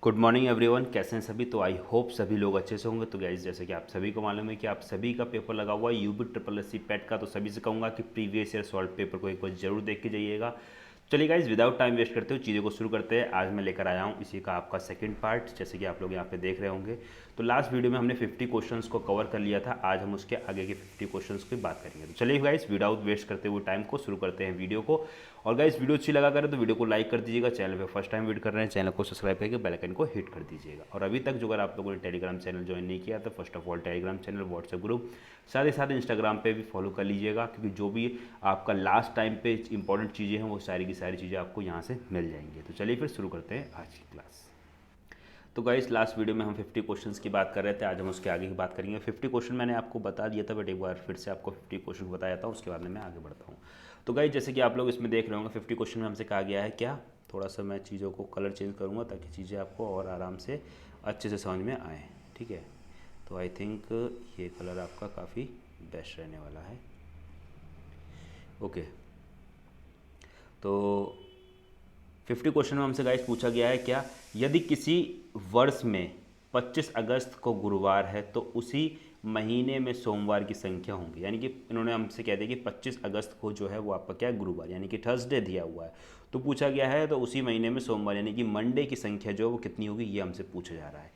Good morning everyone, कैसे हैं सभी। तो आई होप सभी लोग अच्छे से होंगे। तो गाइज, जैसे कि आप सभी को मालूम है कि आप सभी का पेपर लगा हुआ है यूबी ट्रिपल एस सी पेट का, तो सभी से कहूँगा कि प्रीवियस ईयर सॉल्व पेपर को एक बार जरूर देख के जाइएगा। चलिए गाइज, विदाउट टाइम वेस्ट करते हुए चीज़ों को शुरू करते हैं। आज मैं लेकर आया हूँ इसी का आपका सेकंड पार्ट, जैसे कि आप लोग यहाँ पे देख रहे होंगे। तो लास्ट वीडियो में हमने 50 क्वेश्चंस को कवर कर लिया था। आज हम उसके आगे के 50 क्वेश्चंस की बात करेंगे। तो चलिए गाइज, विदाउट वेस्ट करते हुए टाइम को शुरू करते हैं वीडियो को। और गाइज, वीडियो अच्छी लगा करें तो वीडियो को लाइक कर दीजिएगा। चैनल पे फर्स्ट टाइम विजिट कर रहे हैं, चैनल को सब्सक्राइब करके बेल आइकन को हिट कर दीजिएगा। और अभी तक जो अगर आप लोगों ने टेलीग्राम चैनल ज्वाइन नहीं किया तो first of all Telegram channel, WhatsApp group, साथ ही साथ इंस्टाग्राम पे भी फॉलो कर लीजिएगा, क्योंकि जो भी आपका लास्ट टाइम पे इंपॉर्टेंट चीज़ें हैं वो सारी की सारी चीज़ें आपको यहाँ से मिल जाएंगी। तो चलिए फिर शुरू करते हैं आज की क्लास। तो गाइस, लास्ट वीडियो में हम 50 क्वेश्चंस की बात कर रहे थे। आज हम उसके आगे की बात करेंगे। 50 क्वेश्चन मैंने आपको बता दिया था, बट एक बार फिर से आपको 50 क्वेश्चन बताया था, उसके बाद में मैं आगे बढ़ता हूँ। तो गाइस, जैसे कि आप लोग इसमें देख रहे होंगे, 50 क्वेश्चन में हमसे कहा गया है क्या, थोड़ा सा मैं चीज़ों को कलर चेंज करूँगा ताकि चीज़ें आपको और आराम से अच्छे से समझ में आएँ। ठीक है, तो आई थिंक ये कलर आपका काफ़ी बेस्ट रहने वाला है। ओके, तो 50 क्वेश्चन में हमसे गाइस पूछा गया है क्या, यदि किसी वर्ष में 25 अगस्त को गुरुवार है तो उसी महीने में सोमवार की संख्या होंगी। यानी कि इन्होंने हमसे कह दिया कि 25 अगस्त को जो है वो आपका क्या है, गुरुवार, यानी कि थर्सडे दिया हुआ है। तो पूछा गया है तो उसी महीने में सोमवार यानी कि मंडे की संख्या जो है वो कितनी होगी, ये हमसे पूछा जा रहा है।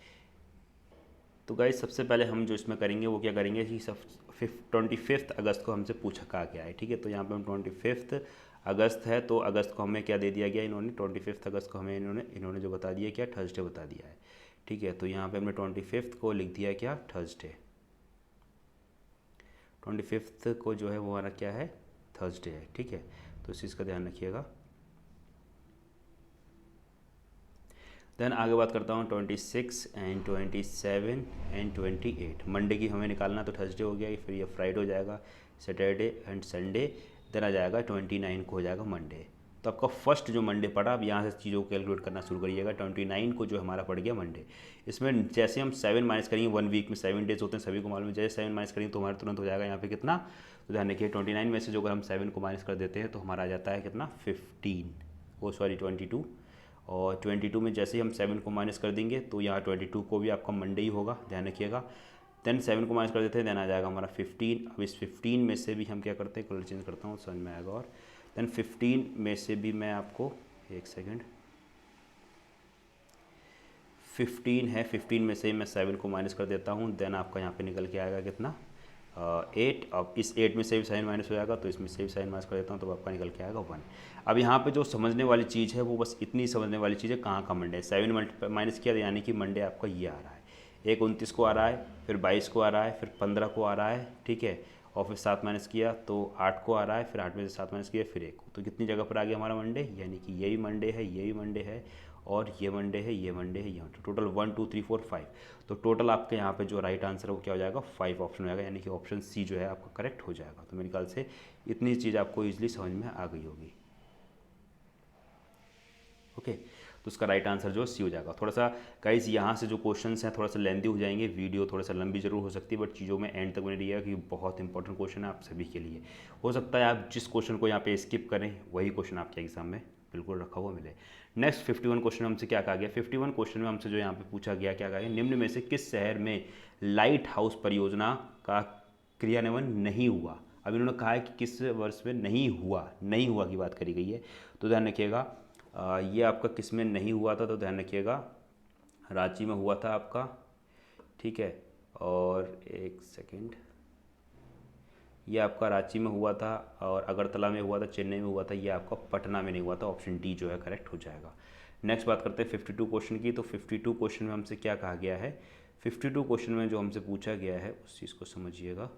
तो गाइस, सबसे पहले हम जो इसमें करेंगे वो क्या करेंगे कि सब 25 अगस्त को हमसे पूछा कहा गया है। ठीक है, तो यहाँ पे हम 25 अगस्त है, तो अगस्त को हमें क्या दे दिया गया इन्होंने, 25 अगस्त को हमें इन्होंने जो बता दिया क्या, थर्सडे बता दिया है। ठीक है, तो यहाँ पे हमने 25 को लिख दिया क्या, थर्सडे। 25 को जो है वो हमारा क्या है, थर्सडे है। ठीक है, तो इस चीज़ का ध्यान रखिएगा। देन आगे बात करता हूँ 26 एंड 27 एंड 28। मंडे की हमें निकालना, तो थर्सडे हो गया, फिर ये फ्राइडे हो जाएगा, सैटरडे एंड संडे। देन आ जाएगा 29 को हो जाएगा मंडे। तो आपका फर्स्ट जो मंडे पड़ा, अब यहाँ से चीज़ों को कैलकुलेट करना शुरू करिएगा। 29 को जो हमारा पड़ गया मंडे। इसमें जैसे हम 7 माइनस करेंगे, 1 वीक में 7 डेज होते हैं, सभी को मालूम है। जैसे 7 माइनस करेंगे तो हमारा तुरंत हो जाएगा यहाँ पे कितना, तो ध्यान रखिए 29 में से जो अगर हम 7 को माइनस कर देते हैं तो हमारा आ जाता है कितना, 22। और 22 में जैसे ही हम 7 को माइनस कर देंगे तो यहाँ 22 को भी आपका मंडे ही होगा, ध्यान रखिएगा। देन 7 को माइनस कर देते हैं, देन आ जाएगा हमारा 15। अब इस 15 में से भी हम क्या करते हैं, कलर चेंज करता हूँ, समझ में आएगा। और देन 15 में से भी मैं आपको, एक सेकेंड, 15 है, 15 में से ही मैं 7 को माइनस कर देता हूँ। देन आपका यहाँ पे निकल के आएगा कितना, 8। अब इस 8 में से भी साइन माइनस हो जाएगा, तो इसमें से भी साइन माइनस कर देता हूँ, तो आपका निकल के आएगा 1। अब यहाँ पे जो समझने वाली चीज़ है वो बस इतनी समझने वाली चीज़ है, कहाँ का मंडे है। 7 माइनस किया यानी कि मंडे आपका ये आ रहा है, एक 29 को आ रहा है, फिर 22 को आ रहा है, फिर 15 को आ रहा है। ठीक है, और फिर 7 माइनस किया तो 8 को आ रहा है, फिर 8 में से 7 माइनस किया फिर 1 को। तो कितनी जगह पर आ गया हमारा मंडे, यानी कि ये भी मंडे है, ये भी मंडे है, और ये मंडे है, ये मंडे है, ये मंडे। टोटल 1 2 3 4 5। तो टोटल आपके यहाँ पे जो राइट आंसर है वो क्या हो जाएगा, 5 ऑप्शन हो जाएगा, यानी कि ऑप्शन सी जो है आपका करेक्ट हो जाएगा। तो मेरे ख्याल से इतनी चीज़ आपको ईजिली समझ में आ गई होगी। ओके, तो उसका राइट आंसर जो सी हो जाएगा। थोड़ा सा गाइस, यहाँ से जो क्वेश्चंस हैं थोड़ा सा लेंदी हो जाएंगे, वीडियो थोड़ा सा लंबी जरूर हो सकती है, बट चीज़ों में एंड तक मैंने दिया कि बहुत इंपॉर्टेंट क्वेश्चन है आप सभी के लिए। हो सकता है आप जिस क्वेश्चन को यहाँ पे स्किप करें वही क्वेश्चन आपके एग्जाम में बिल्कुल रखा हुआ मिले। नेक्स्ट 51 क्वेश्चन हमसे क्या कहा गया, 51 क्वेश्चन में हमसे जो यहाँ पे पूछा गया, क्या कहा गया, निम्न में से किस शहर में लाइट हाउस परियोजना का क्रियान्वयन नहीं हुआ। अब इन्होंने कहा है कि किस वर्ष में नहीं हुआ, नहीं हुआ की बात करी गई है। तो ध्यान रखिएगा, ये आपका किस में नहीं हुआ था, तो ध्यान रखिएगा रांची में हुआ था आपका। ठीक है, और एक सेकंड, ये आपका रांची में हुआ था, और अगरतला में हुआ था, चेन्नई में हुआ था, ये आपका पटना में नहीं हुआ था। ऑप्शन डी जो है करेक्ट हो जाएगा। नेक्स्ट बात करते हैं 52 क्वेश्चन की। तो 52 क्वेश्चन में हमसे क्या कहा गया है, 52 क्वेश्चन में जो हमसे पूछा गया है उस चीज़ को समझिएगा।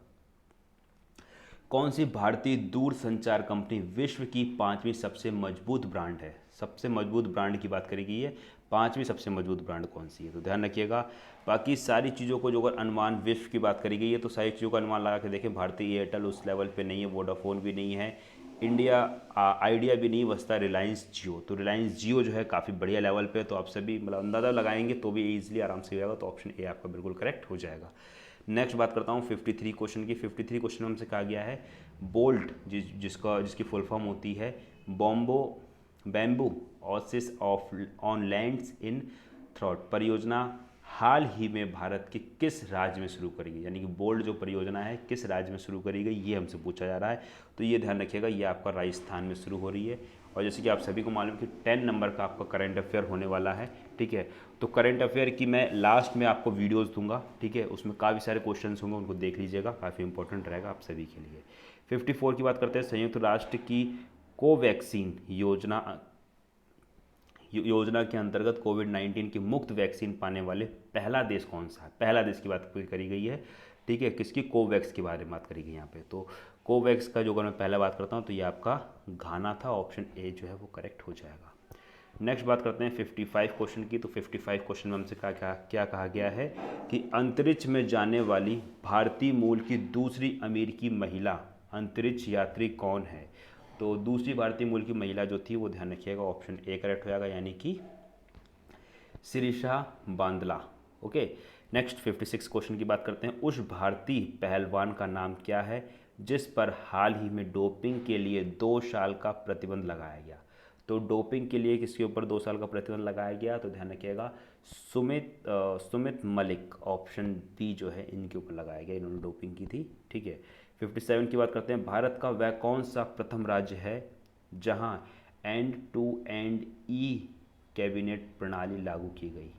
कौन सी भारतीय दूरसंचार कंपनी विश्व की 5वीं सबसे मजबूत ब्रांड है। सबसे मजबूत ब्रांड की बात करेगी, ये 5वीं सबसे मजबूत ब्रांड कौन सी है, तो ध्यान रखिएगा। बाकी सारी चीज़ों को जो अगर अनुमान विश्व की बात करी गई है तो सारी चीज़ों का अनुमान लगा के देखें, भारतीय एयरटेल उस लेवल पे नहीं है, वोडाफोन भी नहीं है, इंडिया आइडिया भी नहीं बचता, रिलायंस जियो। तो रिलायंस जियो जो है काफ़ी बढ़िया लेवल पे, तो आप सभी मतलब अंदाज़ा लगाएंगे तो भी ईजिली आराम से हो जाएगा। तो ऑप्शन ए आपका बिल्कुल करेक्ट हो जाएगा। नेक्स्ट बात करता हूँ 53 क्वेश्चन की। 53 क्वेश्चन हमसे कहा गया है बोल्ट, जिसकी फुल फॉर्म होती है bamboo oasis of on lands in throat परियोजना हाल ही में भारत के किस राज्य में शुरू करी गई, यानी कि बोल्ड जो परियोजना है किस राज्य में शुरू करी गई, ये हमसे पूछा जा रहा है। तो ये ध्यान रखिएगा, ये आपका राजस्थान में शुरू हो रही है। और जैसे कि आप सभी को मालूम कि 10 नंबर का आपका करंट अफेयर होने वाला है, ठीक है। तो करंट अफेयर की मैं लास्ट में आपको वीडियोस दूंगा, ठीक है, उसमें काफ़ी सारे क्वेश्चंस होंगे, उनको देख लीजिएगा, काफ़ी इंपॉर्टेंट रहेगा आप सभी के लिए। 54 की बात करते हैं, संयुक्त राष्ट्र की कोवैक्सीन योजना के अंतर्गत कोविड-19 की मुफ्त वैक्सीन पाने वाले पहला देश कौन सा है, पहला देश की बात करी गई है, ठीक है, किसकी, कोवैक्स के बारे में बात करी गई यहाँ पे। तो कोवैक्स का जो अगर मैं पहला बात करता हूँ तो ये आपका घाना था, ऑप्शन ए जो है वो करेक्ट हो जाएगा। नेक्स्ट बात करते हैं 55 क्वेश्चन की। तो 55 क्वेश्चन में हमसे क्या कहा गया है कि अंतरिक्ष में जाने वाली भारतीय मूल की दूसरी अमेरिकी महिला अंतरिक्ष यात्री कौन है। तो दूसरी भारतीय मूल की महिला जो थी वो ध्यान रखिएगा, ऑप्शन ए करेक्ट हो जाएगा, यानी कि शिरीषा बांदला। ओके, नेक्स्ट 56 क्वेश्चन की बात करते हैं। उस भारतीय पहलवान का नाम क्या है जिस पर हाल ही में डोपिंग के लिए 2 साल का प्रतिबंध लगाया गया। तो डोपिंग के लिए किसके ऊपर 2 साल का प्रतिबंध लगाया गया, तो ध्यान रखिएगा सुमित मलिक, ऑप्शन बी जो है इनके ऊपर लगाया गया, इन्होंने डोपिंग की थी, ठीक है। 57 की बात करते हैं। भारत का वह कौन सा प्रथम राज्य है जहां end to end e cabinet प्रणाली लागू की गई,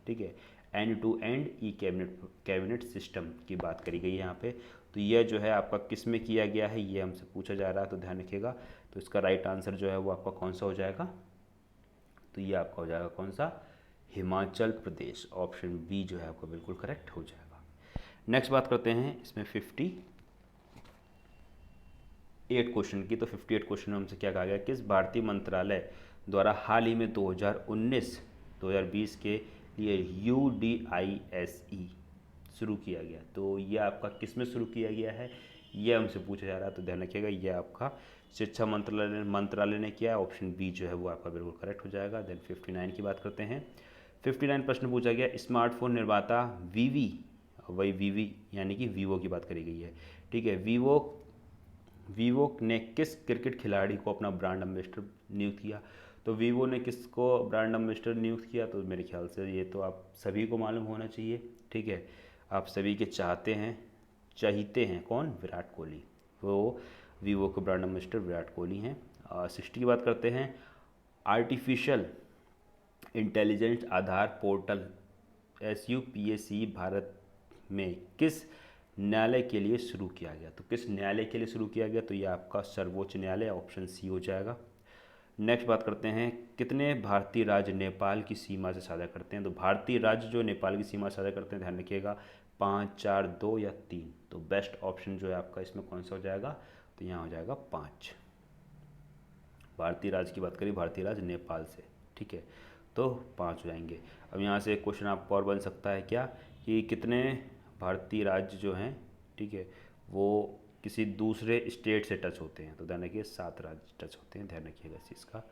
ठीक है, end to end e cabinet system की बात करी गई है यहाँ पे। तो यह जो है आपका किस में किया गया है, ये हमसे पूछा जा रहा है, तो ध्यान रखिएगा। तो इसका राइट आंसर जो है वो आपका कौन सा हो जाएगा, तो ये आपका हो जाएगा कौन सा, हिमाचल प्रदेश, ऑप्शन बी जो है आपका बिल्कुल करेक्ट हो जाएगा। नेक्स्ट बात करते हैं इसमें 58 क्वेश्चन की। तो 58 क्वेश्चन में हमसे क्या कहा गया, किस भारतीय मंत्रालय द्वारा हाल ही में 2019-2020 के लिए UDISE शुरू किया गया। तो ये आपका किस में शुरू किया गया है, ये हमसे पूछा जा रहा है, तो ध्यान रखिएगा, ये आपका शिक्षा मंत्रालय ने किया है, ऑप्शन बी जो है वो आपका बिल्कुल करेक्ट हो जाएगा। देन 59 की बात करते हैं। 59 प्रश्न पूछा गया, स्मार्टफोन निर्माता वीवी यानी कि वीवो की बात करी गई है, ठीक है। वीवो ने किस क्रिकेट खिलाड़ी को अपना ब्रांड एम्बेसडर नियुक्त किया। तो वीवो ने किसको ब्रांड एम्बेसडर नियुक्त किया, तो मेरे ख्याल से ये तो आप सभी को मालूम होना चाहिए, ठीक है, आप सभी के चाहते हैं कौन, विराट कोहली, वो वीवो के ब्रांड एम्बेसडर विराट कोहली हैं। 60 की बात करते हैं। आर्टिफिशियल इंटेलिजेंस आधार पोर्टल SUPAC भारत में किस न्यायालय के लिए शुरू किया गया। तो किस न्यायालय के लिए शुरू किया गया, तो ये आपका सर्वोच्च न्यायालय, ऑप्शन सी हो जाएगा। नेक्स्ट बात करते हैं, कितने भारतीय राज्य नेपाल की सीमा से साझा करते हैं। तो भारतीय राज्य जो नेपाल की सीमा साझा करते हैं, ध्यान रखिएगा, 5, 4, 2 या 3। तो बेस्ट ऑप्शन जो है आपका इसमें कौन सा हो जाएगा, तो यहाँ हो जाएगा 5। भारतीय राज्य की बात करें, भारतीय राज्य नेपाल से, ठीक है, तो 5 हो जाएंगे। अब यहाँ से एक क्वेश्चन आपको और बन सकता है क्या, कि कितने भारतीय राज्य जो हैं, ठीक है, वो किसी दूसरे स्टेट से टच होते हैं। तो ध्यान रखिए 7 राज्य टच होते हैं, ध्यान रखिएगा इस चीज़ का।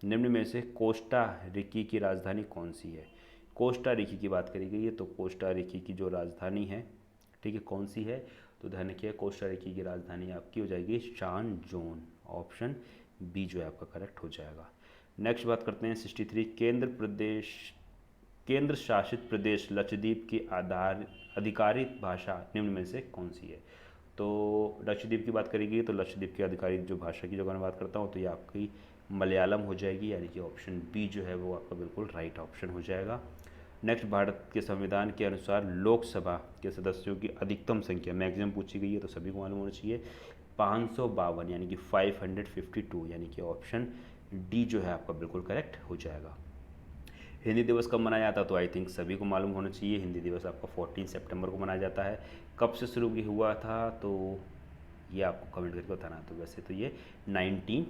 निम्न में से कोस्टा रिकी की राजधानी कौन सी है। कोस्टा रिकी की बात करी गई है, तो कोस्टा रिकी की जो राजधानी है, ठीक है, कौन सी है, तो ध्यान रखिए कोस्टा रिकी की राजधानी आपकी हो जाएगी शान जोन, ऑप्शन बी जो है आपका करेक्ट हो जाएगा। नेक्स्ट बात करते हैं 63, केंद्र शासित प्रदेश लक्षद्वीप की आधिकारिक भाषा निम्न में से कौन सी है। तो लक्षद्वीप की बात करेगी, तो लक्षद्वीप की आधिकारिक जो भाषा की जो मैं बात करता हूँ, तो ये आपकी मलयालम हो जाएगी, यानी कि ऑप्शन बी जो है वो आपका बिल्कुल राइट ऑप्शन हो जाएगा। नेक्स्ट, भारत के संविधान के अनुसार लोकसभा के सदस्यों की अधिकतम संख्या मैक्सिमम पूछी गई है, तो सभी को मालूम होना चाहिए 552, यानी कि 552, यानी कि ऑप्शन डी जो है आपका बिल्कुल करेक्ट हो जाएगा। हिंदी दिवस कब मनाया जाता है, तो आई थिंक सभी को मालूम होना चाहिए, हिंदी दिवस आपका 14 सितंबर को मनाया जाता है। कब से शुरू हुआ था, तो ये आपको कमेंट करके बताना। तो वैसे तो ये 19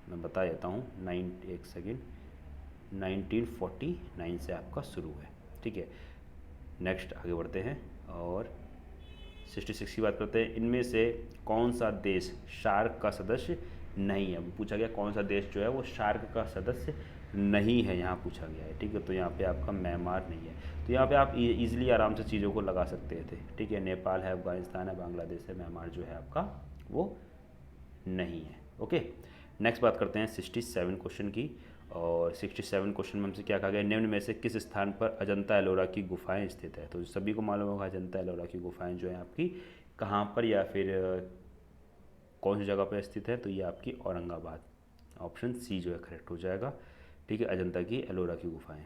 मैं बता देता हूँ, 1949 से आपका शुरू है, ठीक है। नेक्स्ट आगे बढ़ते हैं और 66 की बात करते हैं। इनमें से कौन सा देश शार्क का सदस्य नहीं है। पूछा गया कौन सा देश जो है वो शार्क का सदस्य नहीं है, यहाँ पूछा गया है, ठीक है। तो यहाँ पे आपका म्यांमार नहीं है। तो यहाँ पे आप इजीली आराम से चीज़ों को लगा सकते थे, ठीक है। नेपाल है, अफगानिस्तान है, बांग्लादेश है, म्यांमार जो है आपका वो नहीं है, ओके। नेक्स्ट बात करते हैं 67 क्वेश्चन की, और 67 क्वेश्चन में हमसे क्या कहा गया, निम्न में से किस स्थान पर अजंता एलोरा की गुफाएं स्थित है। तो सभी को मालूम होगा अजंता एलोरा की गुफाएं जो है आपकी कहाँ पर या फिर कौन सी जगह पर स्थित है, तो ये आपकी औरंगाबाद, ऑप्शन सी जो है करेक्ट हो जाएगा। ठीक है, अजंता की एलोरा की गुफाएं।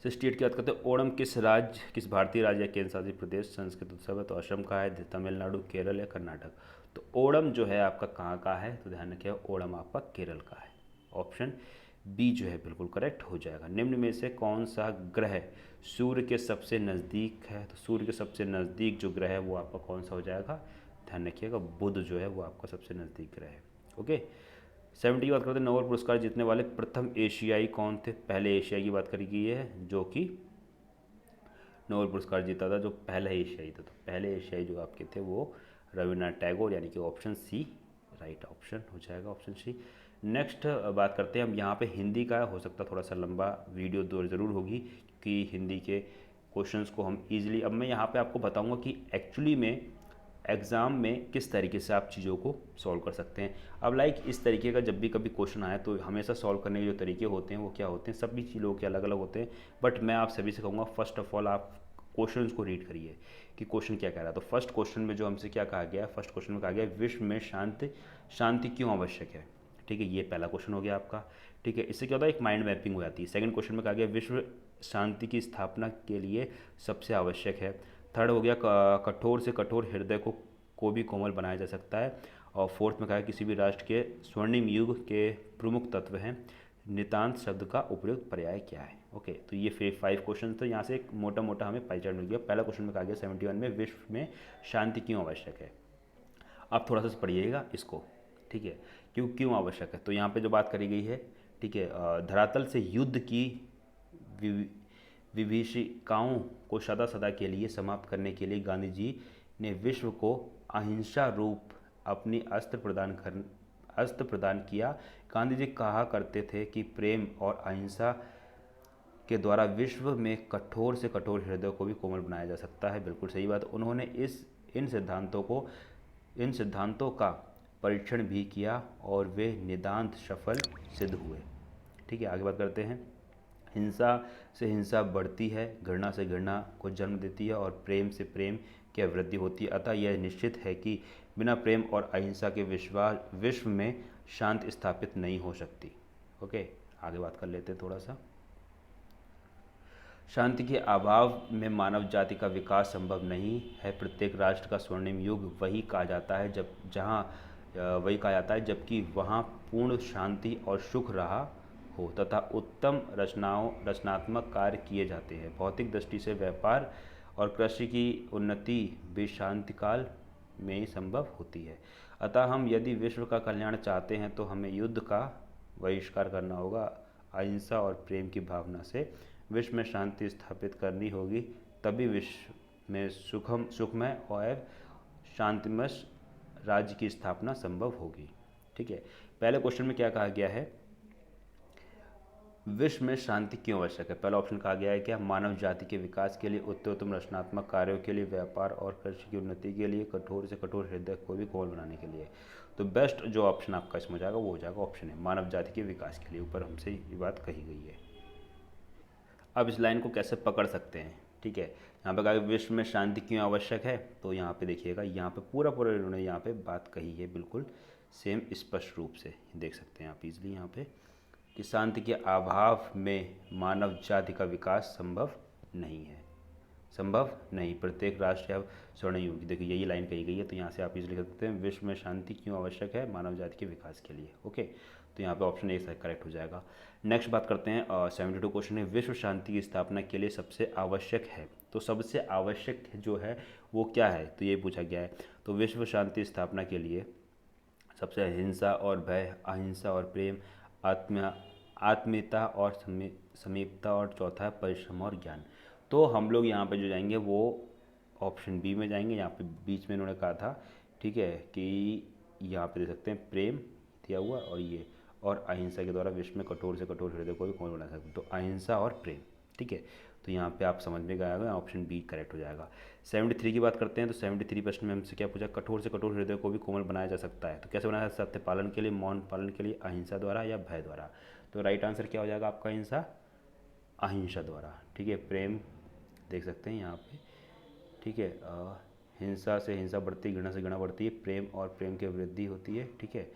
68 की बात करते हैं, ओणम किस भारतीय राज्य या केंद्र शासित प्रदेश संस्कृत उत्सव है। तो असम का है, तमिलनाडु, केरल या कर्नाटक। तो ओणम जो है आपका कहाँ का है, तो ध्यान रखिए ओणम आपका केरल का है, ऑप्शन बी जो है बिल्कुल करेक्ट हो जाएगा। निम्न में से कौन सा ग्रह सूर्य के सबसे नज़दीक है। तो सूर्य के सबसे नज़दीक जो ग्रह है वो आपका कौन सा हो जाएगा, ध्यान रखिएगा बुध जो है वो आपका सबसे नज़दीक ग्रह है। ओके, 70 की बात करते हैं, नोबेल पुरस्कार जीतने वाले प्रथम एशियाई कौन थे। पहले एशियाई की बात करी गई है जो कि नोबेल पुरस्कार जीता था, जो पहला एशियाई था। तो पहले एशियाई जो आपके थे वो रविन्द्रनाथ टैगोर, यानी कि ऑप्शन सी राइट ऑप्शन हो जाएगा, ऑप्शन सी। नेक्स्ट बात करते हैं हम यहाँ पे हिंदी का, हो सकता थोड़ा सा लंबा वीडियो दो ज़रूर होगी क्योंकि हिंदी के क्वेश्चंस को हम इजीली, अब मैं यहाँ पे आपको बताऊँगा कि एक्चुअली में एग्ज़ाम में किस तरीके से आप चीज़ों को सॉल्व कर सकते हैं। अब लाइक इस तरीके का जब भी कभी क्वेश्चन आए तो हमेशा सॉल्व करने के जो तरीके होते हैं वो क्या होते हैं, सभी चीज़ों के अलग अलग होते हैं। बट मैं आप सभी से कहूँगा फर्स्ट ऑफ ऑल आप क्वेश्चंस को रीड करिए कि क्वेश्चन क्या कह रहा है। तो फर्स्ट क्वेश्चन में जो हमसे क्या कहा गया है, फर्स्ट क्वेश्चन में कहा गया विश्व में शांति क्यों आवश्यक है। ठीक है, ये पहला क्वेश्चन हो गया आपका। ठीक है, इससे क्या होता है, एक माइंड मैपिंग हो जाती है। सेकंड क्वेश्चन में कहा गया विश्व शांति की स्थापना के लिए सबसे आवश्यक है। थर्ड हो गया कठोर से कठोर हृदय को भी कोमल बनाया जा सकता है। और फोर्थ में कहा किसी भी राष्ट्र के स्वर्णिम युग के प्रमुख तत्व हैं, नितांत शब्द का उपयुक्त पर्याय क्या है। ओके, तो ये फिर 5 क्वेश्चन थे, यहाँ से एक मोटा मोटा हमें पाई चार्ट मिल गया। पहला क्वेश्चन में कहा गया 71 में विश्व में शांति क्यों आवश्यक है। आप थोड़ा सा पढ़िएगा इसको, ठीक है, क्यों आवश्यक है। तो यहाँ पे जो बात करी गई है, ठीक है, धरातल से युद्ध की विभीषिकाओं को सदा सदा के लिए समाप्त करने के लिए गांधी जी ने विश्व को अहिंसा रूप अपनी अस्त्र प्रदान किया। गांधी जी कहा करते थे कि प्रेम और अहिंसा के द्वारा विश्व में कठोर से कठोर हृदय को भी कोमल बनाया जा सकता है। बिल्कुल सही बात। उन्होंने इन सिद्धांतों का परीक्षण भी किया और वे नितांत सफल सिद्ध हुए। ठीक है, आगे बात करते हैं। हिंसा से हिंसा बढ़ती है, घृणा से घृणा को जन्म देती है और प्रेम से प्रेम की वृद्धि होती है। अतः यह निश्चित है कि बिना प्रेम और अहिंसा के विश्व में शांति स्थापित नहीं हो सकती। ओके, आगे बात कर लेते हैं थोड़ा सा। शांति के अभाव में मानव जाति का विकास संभव नहीं है। प्रत्येक राष्ट्र का स्वर्णिम युग वही कहा जाता है जबकि वहाँ पूर्ण शांति और सुख रहा हो तथा उत्तम रचनात्मक कार्य किए जाते हैं। भौतिक दृष्टि से व्यापार और कृषि की उन्नति भी शांति काल में ही संभव होती है। अतः हम यदि विश्व का कल्याण चाहते हैं तो हमें युद्ध का बहिष्कार करना होगा। अहिंसा और प्रेम की भावना से विश्व में शांति स्थापित करनी होगी, तभी विश्व में सुखमय और शांतिमय राज्य की स्थापना संभव होगी। ठीक है, पहले क्वेश्चन में क्या कहा गया है, विश्व में शांति क्यों आवश्यक है। पहला ऑप्शन कहा गया है क्या, मानव जाति के विकास के लिए, उत्तम रचनात्मक कार्यों के लिए, व्यापार और कृषि की उन्नति के लिए, कठोर से कठोर हृदय को भी कोमल बनाने के लिए। तो बेस्ट जो ऑप्शन आपका इसमें हो जाएगा वो हो जाएगा ऑप्शन है, मानव जाति के विकास के लिए। ऊपर हमसे ये बात कही गई है। अब इस लाइन को कैसे पकड़ सकते हैं, ठीक है, यहाँ पे कहा विश्व में शांति क्यों आवश्यक है। तो यहाँ पे देखिएगा, यहाँ पे पूरा इन्होंने यहाँ पे बात कही है बिल्कुल सेम स्पष्ट रूप से, देख सकते हैं आप इजली यहाँ पे कि शांति के अभाव में मानव जाति का विकास संभव नहीं। प्रत्येक राष्ट्र या स्वर्णिम युग, देखिए यही लाइन कही गई है। तो यहाँ से आप इजली लिख सकते हैं विश्व में शांति क्यों आवश्यक है, मानव जाति के विकास के लिए। ओके, तो यहाँ पे ऑप्शन ए करेक्ट हो जाएगा। नेक्स्ट बात करते हैं 72 क्वेश्चन है, विश्व शांति की स्थापना के लिए सबसे आवश्यक है। तो सबसे आवश्यक जो है वो क्या है, तो ये पूछा गया है। तो विश्व शांति स्थापना के लिए सबसे हिंसा और भय, अहिंसा और प्रेम, आत्मीयता और समीपता, और चौथा है परिश्रम और ज्ञान। तो हम लोग यहाँ पे जो जाएंगे वो ऑप्शन बी में जाएंगे। यहाँ पे बीच में इन्होंने कहा था, ठीक है, कि यहाँ पे देख सकते हैं प्रेम दिया हुआ और ये और अहिंसा के द्वारा विश्व में कठोर से कठोर हृदय को भी कौन बना सकते। तो अहिंसा और प्रेम, ठीक है, तो यहाँ पे आप समझ में गया होगा, ऑप्शन बी करेक्ट हो जाएगा। 73 की बात करते हैं तो 73 प्रश्न में हमसे क्या पूछा, कठोर से कठोर हृदय को भी कोमल बनाया जा सकता है, तो कैसे बनाया, सत्य पालन के लिए, मौन पालन के लिए, अहिंसा द्वारा या भय द्वारा। तो राइट आंसर क्या हो जाएगा आपका अहिंसा, अहिंसा द्वारा। ठीक है, प्रेम देख सकते हैं यहाँ पे, ठीक है, हिंसा से हिंसा बढ़ती, घृणा से घृणा बढ़ती है, प्रेम और प्रेम की वृद्धि होती है। ठीक है,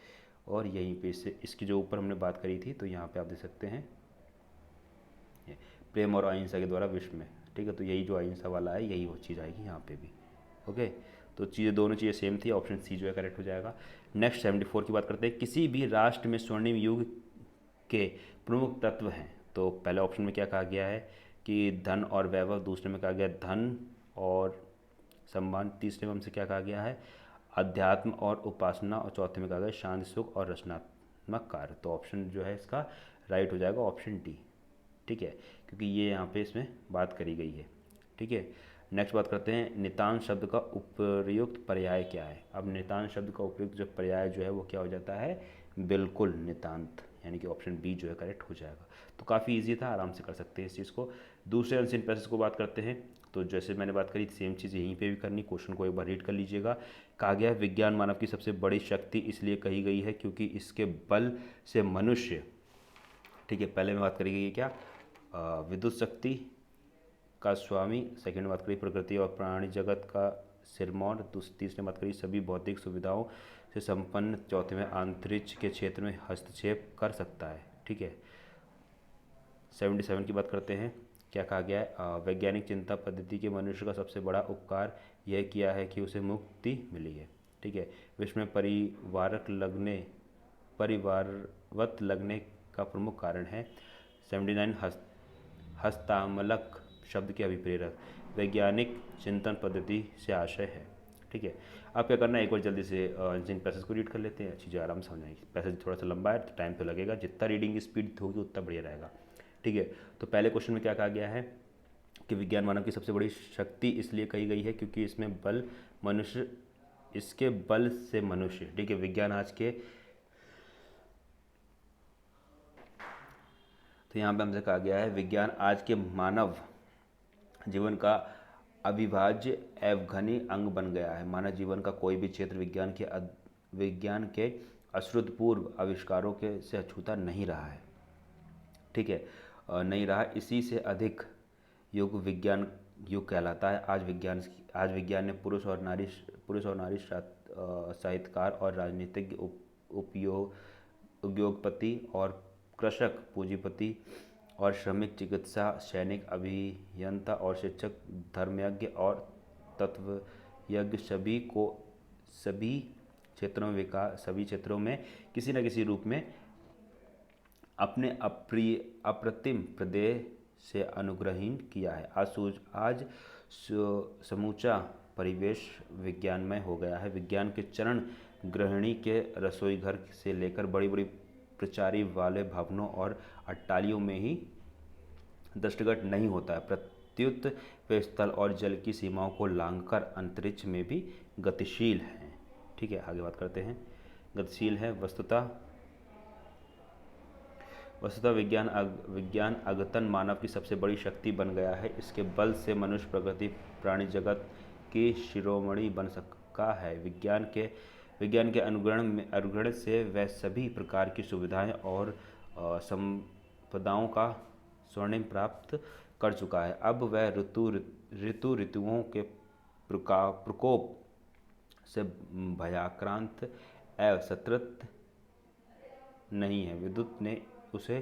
और यहीं पे इससे इसकी जो ऊपर हमने बात करी थी, तो यहाँ पे आप देख सकते हैं ये प्रेम और अहिंसा के द्वारा विश्व में। ठीक है, तो यही जो अहिंसा वाला है यही वो चीज़ आएगी यहाँ पे भी। ओके, तो चीज़ें दोनों चीज़ें सेम थी, ऑप्शन सी जो है करेक्ट हो जाएगा। नेक्स्ट 74 की बात करते हैं, किसी भी राष्ट्र में स्वर्णिम युग के प्रमुख तत्व हैं। तो पहले ऑप्शन में क्या कहा गया है कि धन और वैभव, दूसरे में कहा गया धन और सम्मान, तीसरे में हमसे क्या कहा गया है अध्यात्म और उपासना, और चौथे में कहा गया शांति सुख और रचनात्मक कार्य। तो ऑप्शन जो है इसका राइट हो जाएगा ऑप्शन डी। ठीक है, क्योंकि ये यहाँ पे इसमें बात करी गई है। ठीक है, नेक्स्ट बात करते हैं नितांत शब्द का उपयुक्त पर्याय क्या है। अब नितांत शब्द का उपयुक्त जो पर्याय जो है वो क्या हो जाता है, बिल्कुल नितांत, यानी कि ऑप्शन बी जो है करेक्ट हो जाएगा। तो काफ़ी इजी था, आराम से कर सकते हैं इस चीज़ को। दूसरे अनसीन पैसेज को बात करते हैं, तो जैसे मैंने बात करी सेम चीज़ यहीं पे भी करनी, क्वेश्चन को एक बार रीड कर लीजिएगा। कहा गया है विज्ञान मानव की सबसे बड़ी शक्ति इसलिए कही गई है क्योंकि इसके बल से मनुष्य, ठीक है, पहले में बात करी गई है क्या विद्युत शक्ति का स्वामी, सेकंड में बात करी प्रकृति और प्राणी जगत का सिरमौर, तीसरे में बात करी सभी भौतिक सुविधाओं से संपन्न, चौथे में अंतरिक्ष के क्षेत्र में हस्तक्षेप कर सकता है। ठीक है, 77 की बात करते हैं, क्या कहा गया है वैज्ञानिक चिंता पद्धति के मनुष्य का सबसे बड़ा उपकार यह किया है कि उसे मुक्ति मिली है। ठीक है, विश्व में परिवारवत लगने का प्रमुख कारण है। 79 हस्तामलक शब्द के अभिप्रेरक वैज्ञानिक चिंतन पद्धति से आशय है। ठीक है, अब क्या करना है, एक बार जल्दी से जिन पैसेज को रीड कर लेते हैं, चीज़ें आराम से समझ आएंगी। पैसेज थोड़ा सा लंबा है तो टाइम तो लगेगा, जितना रीडिंग स्पीड होगी उतना बढ़िया रहेगा। ठीक है, तो पहले क्वेश्चन में क्या कहा गया है कि विज्ञान मानव की सबसे बड़ी शक्ति इसलिए कही गई है क्योंकि इसमें बल मनुष्य, इसके बल से मनुष्य, ठीक है, विज्ञान आज के, तो यहाँ पे हमसे कहा गया है विज्ञान आज के मानव जीवन का अविभाज्य अवघनी अंग बन गया है। मानव जीवन का कोई भी क्षेत्र विज्ञान के अश्रुतपूर्व आविष्कारों के से अछूता नहीं रहा है। ठीक है, नहीं रहा, इसी से अधिक युग विज्ञान युग कहलाता है। आज विज्ञान ने पुरुष और नारी साहित्यकार और राजनीतिज्ञ उद्योगपति और कृषक पूंजीपति और श्रमिक चिकित्सा सैनिक अभियंता और शिक्षक धर्मयज्ञ और तत्वयज्ञ सभी क्षेत्रों में किसी न किसी रूप में अपने अप्रतिम प्रदेश से अनुग्रहीन किया है। आज समूचा परिवेश विज्ञानमय हो गया है। विज्ञान के चरण गृहिणी के रसोई घर से लेकर बड़ी बड़ी प्रचारी वाले भवनों और अट्टालियों में ही दृष्टिगत नहीं होता है, प्रत्युत वे स्थल और जल की सीमाओं को लांघकर अंतरिक्ष में भी गतिशील हैं। ठीक है, आगे बात करते हैं, गतिशील है वस्तुतः विज्ञान अद्यतन मानव की सबसे बड़ी शक्ति बन गया है। इसके बल से मनुष्य प्रकृति प्राणी जगत की शिरोमणि बन सका है। विज्ञान के अनुग्रहण से वह सभी प्रकार की सुविधाएं और संपदाओं का स्वर्णिम प्राप्त कर चुका है। अब वह ऋतुओं के प्रकोप से भयाक्रांत एवं सतृत नहीं है। विद्युत ने उसे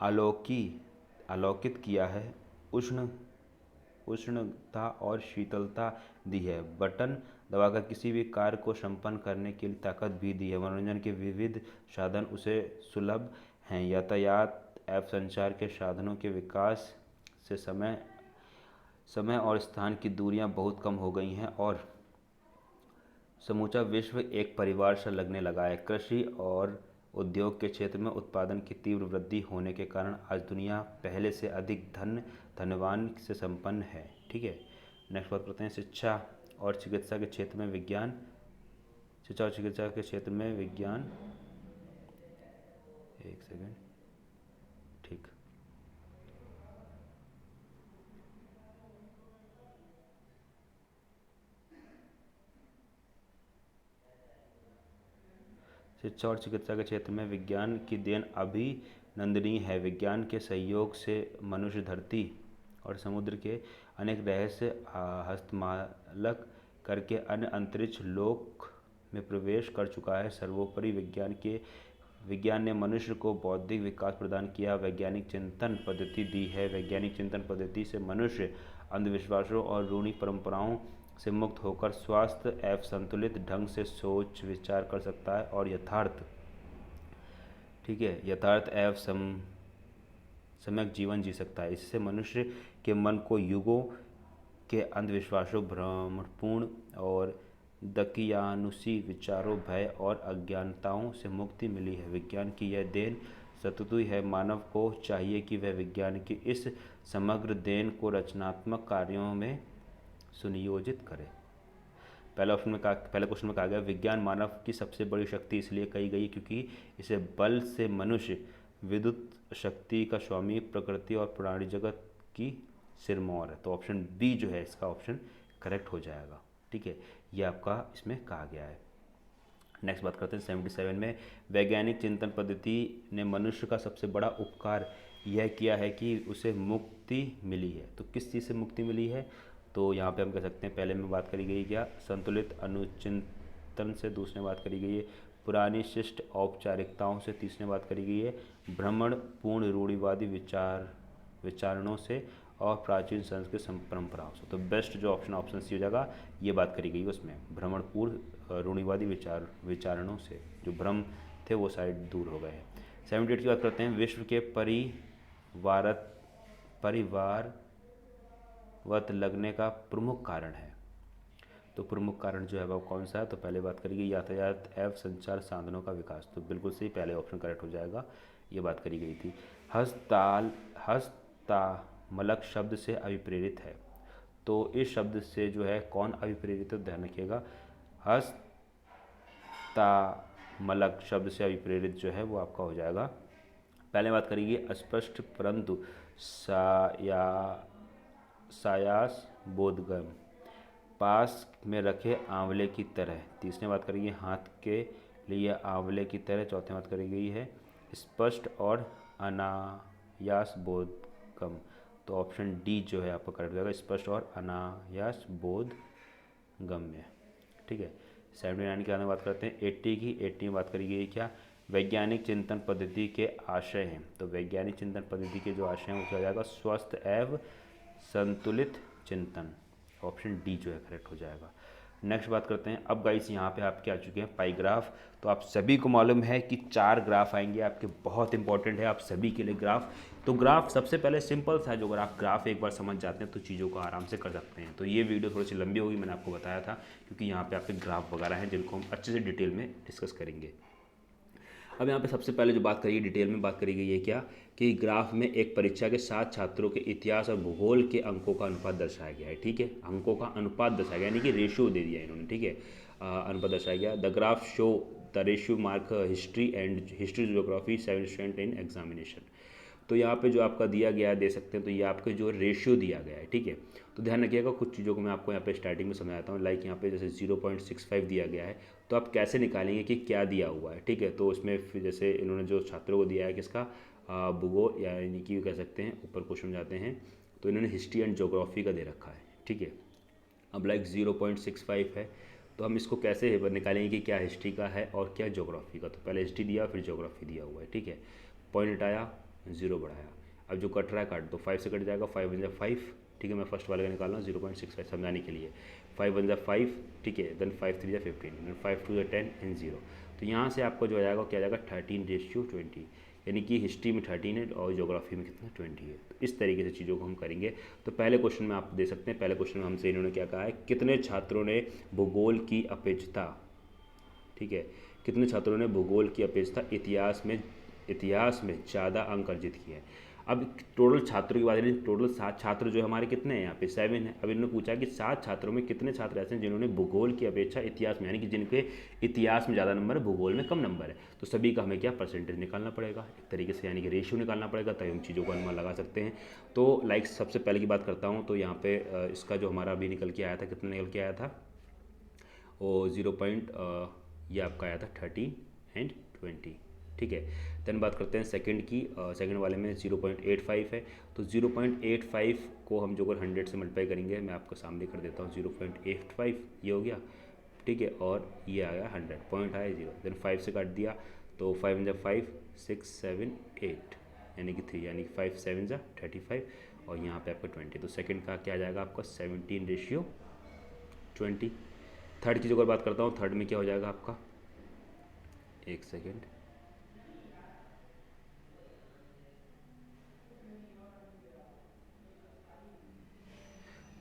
आलोकित किया है, उष्णता और शीतलता दी है, बटन दबाकर किसी भी कार्य को संपन्न करने की ताकत भी दी है। मनोरंजन के विविध साधन उसे सुलभ हैं। यातायात एवं संचार के साधनों के विकास से समय और स्थान की दूरियां बहुत कम हो गई हैं और समूचा विश्व एक परिवार से लगने लगा है। कृषि और उद्योग के क्षेत्र में उत्पादन की तीव्र वृद्धि होने के कारण आज दुनिया पहले से अधिक धनवान से संपन्न है। ठीक है, नेक्स्ट बात करते हैं शिक्षा और चिकित्सा के क्षेत्र में विज्ञान, एक सेकेंड, ठीक, शिक्षा और चिकित्सा के क्षेत्र में विज्ञान की देन अभिनंदनीय है। विज्ञान के सहयोग से मनुष्य धरती और समुद्र के अनेक रहस्य हस्तमालक करके अन्य अंतरिक्ष लोक में प्रवेश कर चुका है। सर्वोपरि विज्ञान ने मनुष्य को बौद्धिक विकास प्रदान किया, वैज्ञानिक चिंतन पद्धति दी है। वैज्ञानिक चिंतन पद्धति से मनुष्य अंधविश्वासों और रूढ़ि परंपराओं से मुक्त होकर स्वास्थ्य एवं संतुलित ढंग से सोच विचार कर सकता है और यथार्थ एवं सम्यक जीवन जी सकता है। इससे मनुष्य के मन को युगों के अंधविश्वासों, भ्रमपूर्ण और दकियानुसी विचारों, भय और अज्ञानताओं से मुक्ति मिली है। विज्ञान की यह देन सततु है। मानव को चाहिए कि वह विज्ञान की इस समग्र देन को रचनात्मक कार्यों में सुनियोजित करे। पहले क्वेश्चन में कहा गया विज्ञान मानव की सबसे बड़ी शक्ति इसलिए कही गई क्योंकि इसे बल से मनुष्य विद्युत शक्ति का स्वामी, प्रकृति और प्राणी जगत की सिरमौर है। तो ऑप्शन बी जो है इसका ऑप्शन करेक्ट हो जाएगा। ठीक है, ये आपका इसमें कहा गया है। नेक्स्ट बात करते हैं 77 में, वैज्ञानिक चिंतन पद्धति ने मनुष्य का सबसे बड़ा उपकार यह किया है कि उसे मुक्ति मिली है। तो किस चीज़ से मुक्ति मिली है? तो यहाँ पे हम कह सकते हैं पहले में बात करी गई क्या, संतुलित अनुचिंतन से, दूसरे में बात करी गई है पुरानी शिष्ट औपचारिकताओं से, तीसरे में बात करी गई है भ्रमण पूर्ण रूढ़िवादी विचारणों से और प्राचीन संस्कृत परंपराओं से। तो बेस्ट जो ऑप्शन सी हो जाएगा, ये बात करी गई उसमें भ्रमणपूर्ण रूढ़िवादी विचारणों से जो भ्रम थे वो साइड दूर हो गए हैं। 78 की बात करते हैं, विश्व के परिवारवत लगने का प्रमुख कारण है। तो प्रमुख कारण जो है वो कौन सा है? तो पहले बात करी गई यातायात एवं संचार साधनों का विकास। तो बिल्कुल सही, पहले ऑप्शन करेक्ट हो जाएगा, ये बात करी गई थी। हस्तामलक शब्द से अभिप्रेरित है। तो इस शब्द से जो है कौन अभिप्रेरित है, ध्यान रखिएगा। हस्तामलक शब्द से अभिप्रेरित जो है वो आपका हो जाएगा, पहले बात करेंगे अस्पष्ट परंतु सायास बोधगम, पास में रखे आंवले की तरह। तीसरी बात करेंगे हाथ के लिए आंवले की तरह। चौथी बात करी गई है स्पष्ट और अनायास बोधगम। तो ऑप्शन डी जो है आपका करेक्ट हो जाएगा, स्पष्ट और अनायास बोधगम्य। ठीक है, 79 की बात करते हैं 80 की। 80 में बात करी गई क्या, वैज्ञानिक चिंतन पद्धति के आशय हैं। तो वैज्ञानिक चिंतन पद्धति के जो आशय हैं वो क्या हो जाएगा, स्वस्थ एवं संतुलित चिंतन। ऑप्शन डी जो है करेक्ट हो जाएगा। नेक्स्ट बात करते हैं, अब गाइस यहाँ पे आपके आ चुके हैं पाई ग्राफ। तो आप सभी को मालूम है कि 4 ग्राफ आएंगे आपके, बहुत इंपॉर्टेंट है आप सभी के लिए ग्राफ। तो ग्राफ सबसे पहले सिंपल था, जो अगर आप ग्राफ एक बार समझ जाते हैं तो चीज़ों को आराम से कर सकते हैं। तो ये वीडियो थोड़ी सी लंबी होगी, मैंने आपको बताया था, क्योंकि यहाँ पे आपके ग्राफ वगैरह हैं जिनको हम अच्छे से डिटेल में डिस्कस करेंगे। अब यहाँ पे सबसे पहले जो बात करी डिटेल में बात करी गई है क्या, कि ग्राफ में एक परीक्षा के 7 छात्रों के इतिहास और भूगोल के अंकों का अनुपात दर्शाया गया है। ठीक है, अंकों का अनुपात दर्शाया गया, यानी कि रेशियो दे दिया इन्होंने। ठीक है, अनुपात दर्शाया गया। The graph show the ratio mark history geography 7 student in examination. तो यहाँ पे जो आपका दिया गया है, दे सकते हैं, तो ये आपके जो रेशियो दिया गया है। ठीक है, तो ध्यान रखिएगा, कुछ चीज़ों को मैं आपको यहाँ पे स्टार्टिंग में समझाता हूँ। लाइक यहाँ पे जैसे 0.65 दिया गया है, तो आप कैसे निकालेंगे कि क्या दिया हुआ है। ठीक है, तो उसमें फिर जैसे इन्होंने जो छात्रों को दिया है किसका, भूगोल, यानी कि कह सकते हैं ऊपर क्वेश्चन जाते हैं, तो इन्होंने हिस्ट्री एंड ज्योग्राफी का दे रखा है। ठीक है, अब लाइक 0.65 है, तो हम इसको कैसे निकालेंगे कि क्या हिस्ट्री का है और क्या ज्योग्राफी का। तो पहले हिस्ट्री दिया फिर ज्योग्राफी दिया हुआ है। ठीक है, पॉइंट हटाया, 0 बढ़ाया, अब जो कट रहा है काट दो, 5 से कट जाएगा, 5 × 5। ठीक है, मैं फर्स्ट वाले का निकाल रहा हूँ 0.65 समझाने के लिए। 5 × 5, ठीक है, देन 5 × 3 = 15, देन 5 × 2 = 10 एंड 0। तो यहाँ से आपको जो आ जाएगा क्या आ जाएगा 13:20, यानी कि हिस्ट्री में 13 है और ज्योग्राफी में कितना 20 है। तो इस तरीके से चीज़ों को हम करेंगे। तो पहले क्वेश्चन में आप दे सकते हैं, पहले क्वेश्चन में हमसे इन्होंने क्या कहा है, कितने छात्रों ने भूगोल की अपेक्षता, ठीक है, कितने छात्रों ने भूगोल की अपेक्षता इतिहास में ज़्यादा अंक अर्जित किए हैं। अब टोटल छात्रों की बात करें, टोटल 7 छात्र जो हमारे कितने हैं यहाँ पे 7 है। अब इन्होंने पूछा कि 7 छात्रों में कितने छात्र ऐसे हैं जिन्होंने भूगोल की अपेक्षा इतिहास में, यानी कि जिनके इतिहास में ज़्यादा नंबर है, भूगोल में कम नंबर है। तो सभी का हमें क्या परसेंटेज निकालना पड़ेगा एक तरीके से, यानी कि रेशियो निकालना पड़ेगा, तभी हम चीज़ों को अनुमान लगा सकते हैं। तो लाइक सबसे पहले की बात करता हूँ, तो यहाँ पे इसका जो हमारा अभी निकल के आया था, कितना निकल के आया था, वो 0. ये आपका आया था 13 एंड 20। ठीक है, देन बात करते हैं सेकंड की। सेकंड वाले में 0.85 है, तो 0.85 को हम जो अगर 100 से मल्टीप्लाई करेंगे, मैं आपको सामने कर देता हूँ, 0.85 ये हो गया। ठीक है, और ये आ गया 100, पॉइंट आया 0, देन 5 से काट दिया तो 5 जब 5 6 7 8 यानी कि 3, यानी कि 5 7 जा 35, और यहाँ पे आपका 20। तो सेकंड का क्या आ जाएगा आपका 17:20। थर्ड की जो अगर बात करता हूँ, थर्ड में क्या हो जाएगा आपका, एक सेकेंड,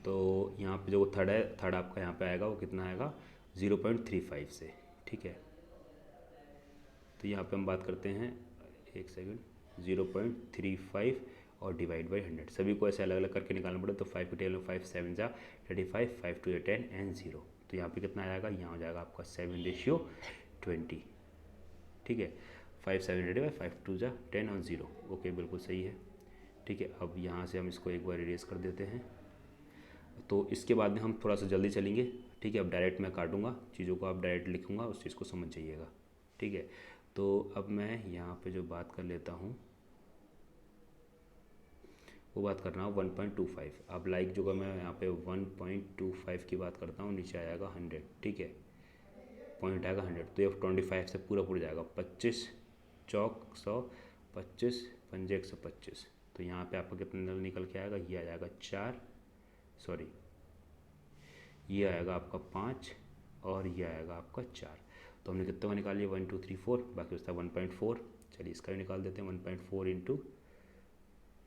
तो यहाँ पे जो थर्ड है, थर्ड आपका यहाँ पे आएगा, वो कितना आएगा 0.35 से। ठीक है, तो यहाँ पे हम बात करते हैं, एक सेकेंड, 0.35 और डिवाइड बाई 100, सभी को ऐसे अलग अलग करके निकालना पड़े। तो 5 के टेबल में 5 7 जा 35, 5 2 10 एंड 0, तो यहाँ पे कितना आ जाएगा, यहाँ हो जाएगा आपका 7:20। ठीक है, 5 7 35, 5 2 जा 10 और 0। ओके, बिल्कुल सही है। ठीक है, अब यहाँ से हम इसको एक बार इरेज कर देते हैं। तो इसके बाद में हम थोड़ा सा जल्दी चलेंगे। ठीक है, अब डायरेक्ट मैं काटूंगा चीज़ों को, आप डायरेक्ट लिखूंगा, उस चीज़ को समझ जाइएगा। ठीक है, तो अब मैं यहाँ पे जो बात कर लेता हूँ, वो बात करना है 1.25। अब लाइक जो मैं यहाँ पे 1.25 की बात करता हूँ, नीचे आएगा 100। ठीक है, पॉइंट आएगा 100, तो ये 25 से पूरा पूरा जाएगा। 25 चौक 100, 25 पंजे 125, तो यहाँ पे आपका कितना निकल के आएगा, ये आ जाएगा 4, सॉरी ये आएगा आपका 5 और ये आएगा आपका 4। तो हमने कितने का निकाल लिया, 1 2 3 4, बाकी उसका 1.4। चलिए इसका भी निकाल देते हैं, 1.4 इंटू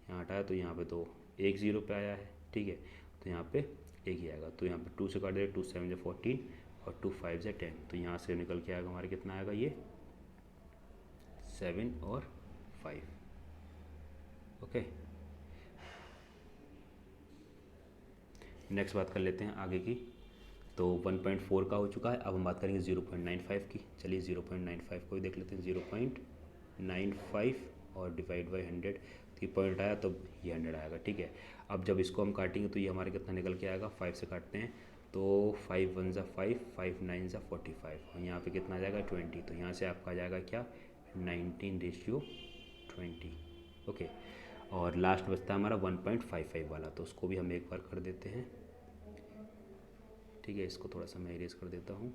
यहाँ हटाया तो यहाँ पे तो एक 0 पे आया है। ठीक है, तो यहाँ पे एक ही आएगा, तो यहाँ पे 2 से काट दे, 2 7 से 14 और 2 5 से 10, तो यहाँ से निकल के आएगा हमारे कितना आएगा, ये 7 और 5। ओके, नेक्स्ट बात कर लेते हैं आगे की। तो 1.4 का हो चुका है, अब हम बात करेंगे 0.95 की। चलिए 0.95 को भी देख लेते हैं, 0.95 और डिवाइड बाई 100, तो पॉइंट आया तो ये 100 आएगा। ठीक है, अब जब इसको हम काटेंगे तो ये हमारे कितना निकल के आएगा, 5 से काटते हैं तो 5 1 ज़ा 5, 5 9 ज़ा 45, और यहाँ पे कितना आ जाएगा 20, तो यहाँ से आपका आ जाएगा क्या, 19:20। ओके, और लास्ट बचता है हमारा 1.55 वाला, तो उसको भी हम एक बार कर देते हैं। ठीक है, इसको थोड़ा सा मैं इरेज कर देता हूँ।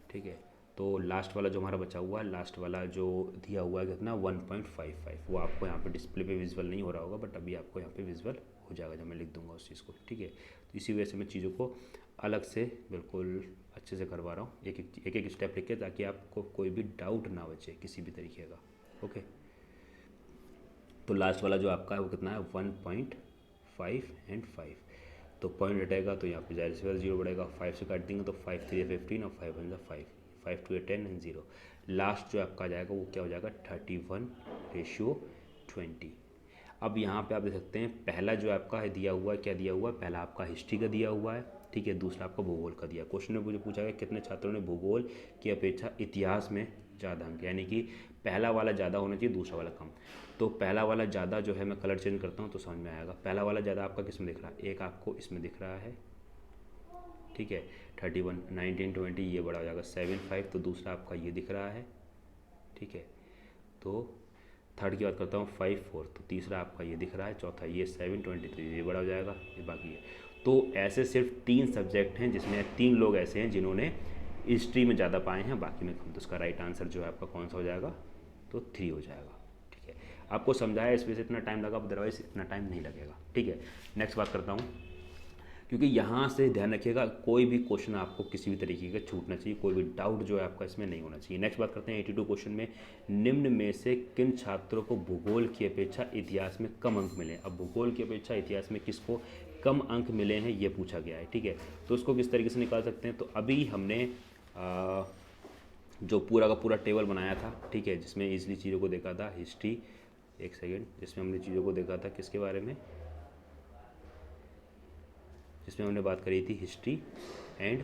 ठीक है, तो लास्ट वाला जो हमारा बचा हुआ है, लास्ट वाला जो दिया हुआ है कितना 1.55, वो आपको यहाँ पे डिस्प्ले पे विजुअल नहीं हो रहा होगा, बट अभी आपको यहाँ पे विजुअल हो जाएगा जब मैं लिख दूंगा उस चीज़ को। ठीक है, तो इसी वजह से मैं चीज़ों को अलग से बिल्कुल अच्छे से करवा रहा हूँ, एक एक स्टेप लिख के, ताकि आपको कोई भी डाउट ना बचे किसी भी तरीके का। ओके, तो लास्ट वाला जो आपका है वो कितना है 1.5 एंड 5, तो पॉइंट हटेगा तो यहाँ पे जाहिर सी बात 0 बढ़ेगा। 5 से काट देंगे तो 5 3 15 और 5 1 5, 5 2 10 एंड 0। लास्ट जो आपका जाएगा वो क्या हो जाएगा 31:20। अब यहाँ पे आप देख सकते हैं, पहला जो आपका है दिया हुआ है, क्या दिया हुआ है, पहला आपका हिस्ट्री का दिया हुआ है। ठीक है, दूसरा आपका भूगोल का दिया। क्वेश्चन में मुझे पूछा गया कितने छात्रों ने भूगोल की अपेक्षा इतिहास में ज़्यादा अंक, यानी कि पहला वाला ज़्यादा होना चाहिए, दूसरा वाला कम। तो पहला वाला ज़्यादा जो है, मैं कलर चेंज करता हूँ तो समझ में आएगा। पहला वाला ज़्यादा आपका किस में दिख रहा है, एक आपको इसमें दिख रहा है। ठीक है, 31 19 20 ये बड़ा हो जाएगा 7 5, तो दूसरा आपका ये दिख रहा है। ठीक है, तो थर्ड की बात करता हूँ 5 4, तो तीसरा आपका ये दिख रहा है, चौथा ये 7 20, तो ये बड़ा हो जाएगा, ये बाकी है। तो ऐसे सिर्फ 3 सब्जेक्ट हैं जिसमें 3 लोग ऐसे हैं जिन्होंने हिस्ट्री में ज़्यादा पाए हैं, बाकी में कम। तो उसका राइट आंसर जो है आपका कौन सा हो जाएगा, तो 3 हो जाएगा। ठीक है, आपको समझाया, इस वजह से इतना टाइम लगा, अदरवाइज इतना टाइम नहीं लगेगा। ठीक है, नेक्स्ट बात करता हूँ, क्योंकि यहाँ से ध्यान रखिएगा, कोई भी क्वेश्चन आपको किसी भी तरीके का छूटना चाहिए, कोई भी डाउट जो है आपका इसमें नहीं होना चाहिए। नेक्स्ट बात करते हैं 82 क्वेश्चन में, निम्न में से किन छात्रों को भूगोल की अपेक्षा इतिहास में कम अंक मिले। अब भूगोल की अपेक्षा इतिहास में किसको कम अंक मिले हैं ये पूछा गया है। ठीक है, तो उसको किस तरीके से निकाल सकते हैं, तो अभी हमने जो पूरा का पूरा टेबल बनाया था, ठीक है, जिसमें ईजिली चीज़ों को देखा था, हिस्ट्री, एक सेकेंड, जिसमें हमने चीज़ों को देखा था किसके बारे में, जिसमें हमने बात करी थी हिस्ट्री एंड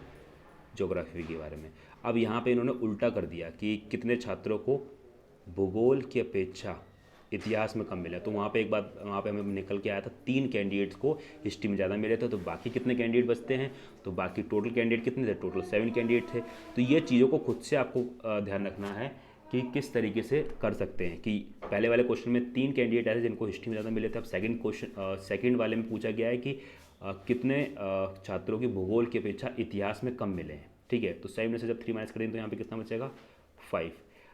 ज्योग्राफी के बारे में। अब यहाँ पे इन्होंने उल्टा कर दिया कि कितने छात्रों को भूगोल की अपेक्षा इतिहास में कम मिले। तो वहाँ पे एक बात वहाँ पे हमें निकल के आया था 3 कैंडिडेट्स को हिस्ट्री में ज़्यादा मिले थे। तो बाकी कितने कैंडिडेट बचते हैं, तो बाकी टोटल कैंडिडेट कितने थे, टोटल 7 कैंडिडेट थे। तो ये चीज़ों को खुद से आपको ध्यान रखना है कि किस तरीके से कर सकते हैं। कि पहले वाले क्वेश्चन में 3 कैंडिडेट ऐसे जिनको हिस्ट्री में ज़्यादा मिले थे। अब सेकंड वाले में पूछा गया है कि कितने छात्रों के भूगोल की अपेक्षा इतिहास में कम मिले हैं। ठीक है, तो 7 में से जब 3 माइनस करेंगे तो यहाँ पे कितना बचेगा, 5।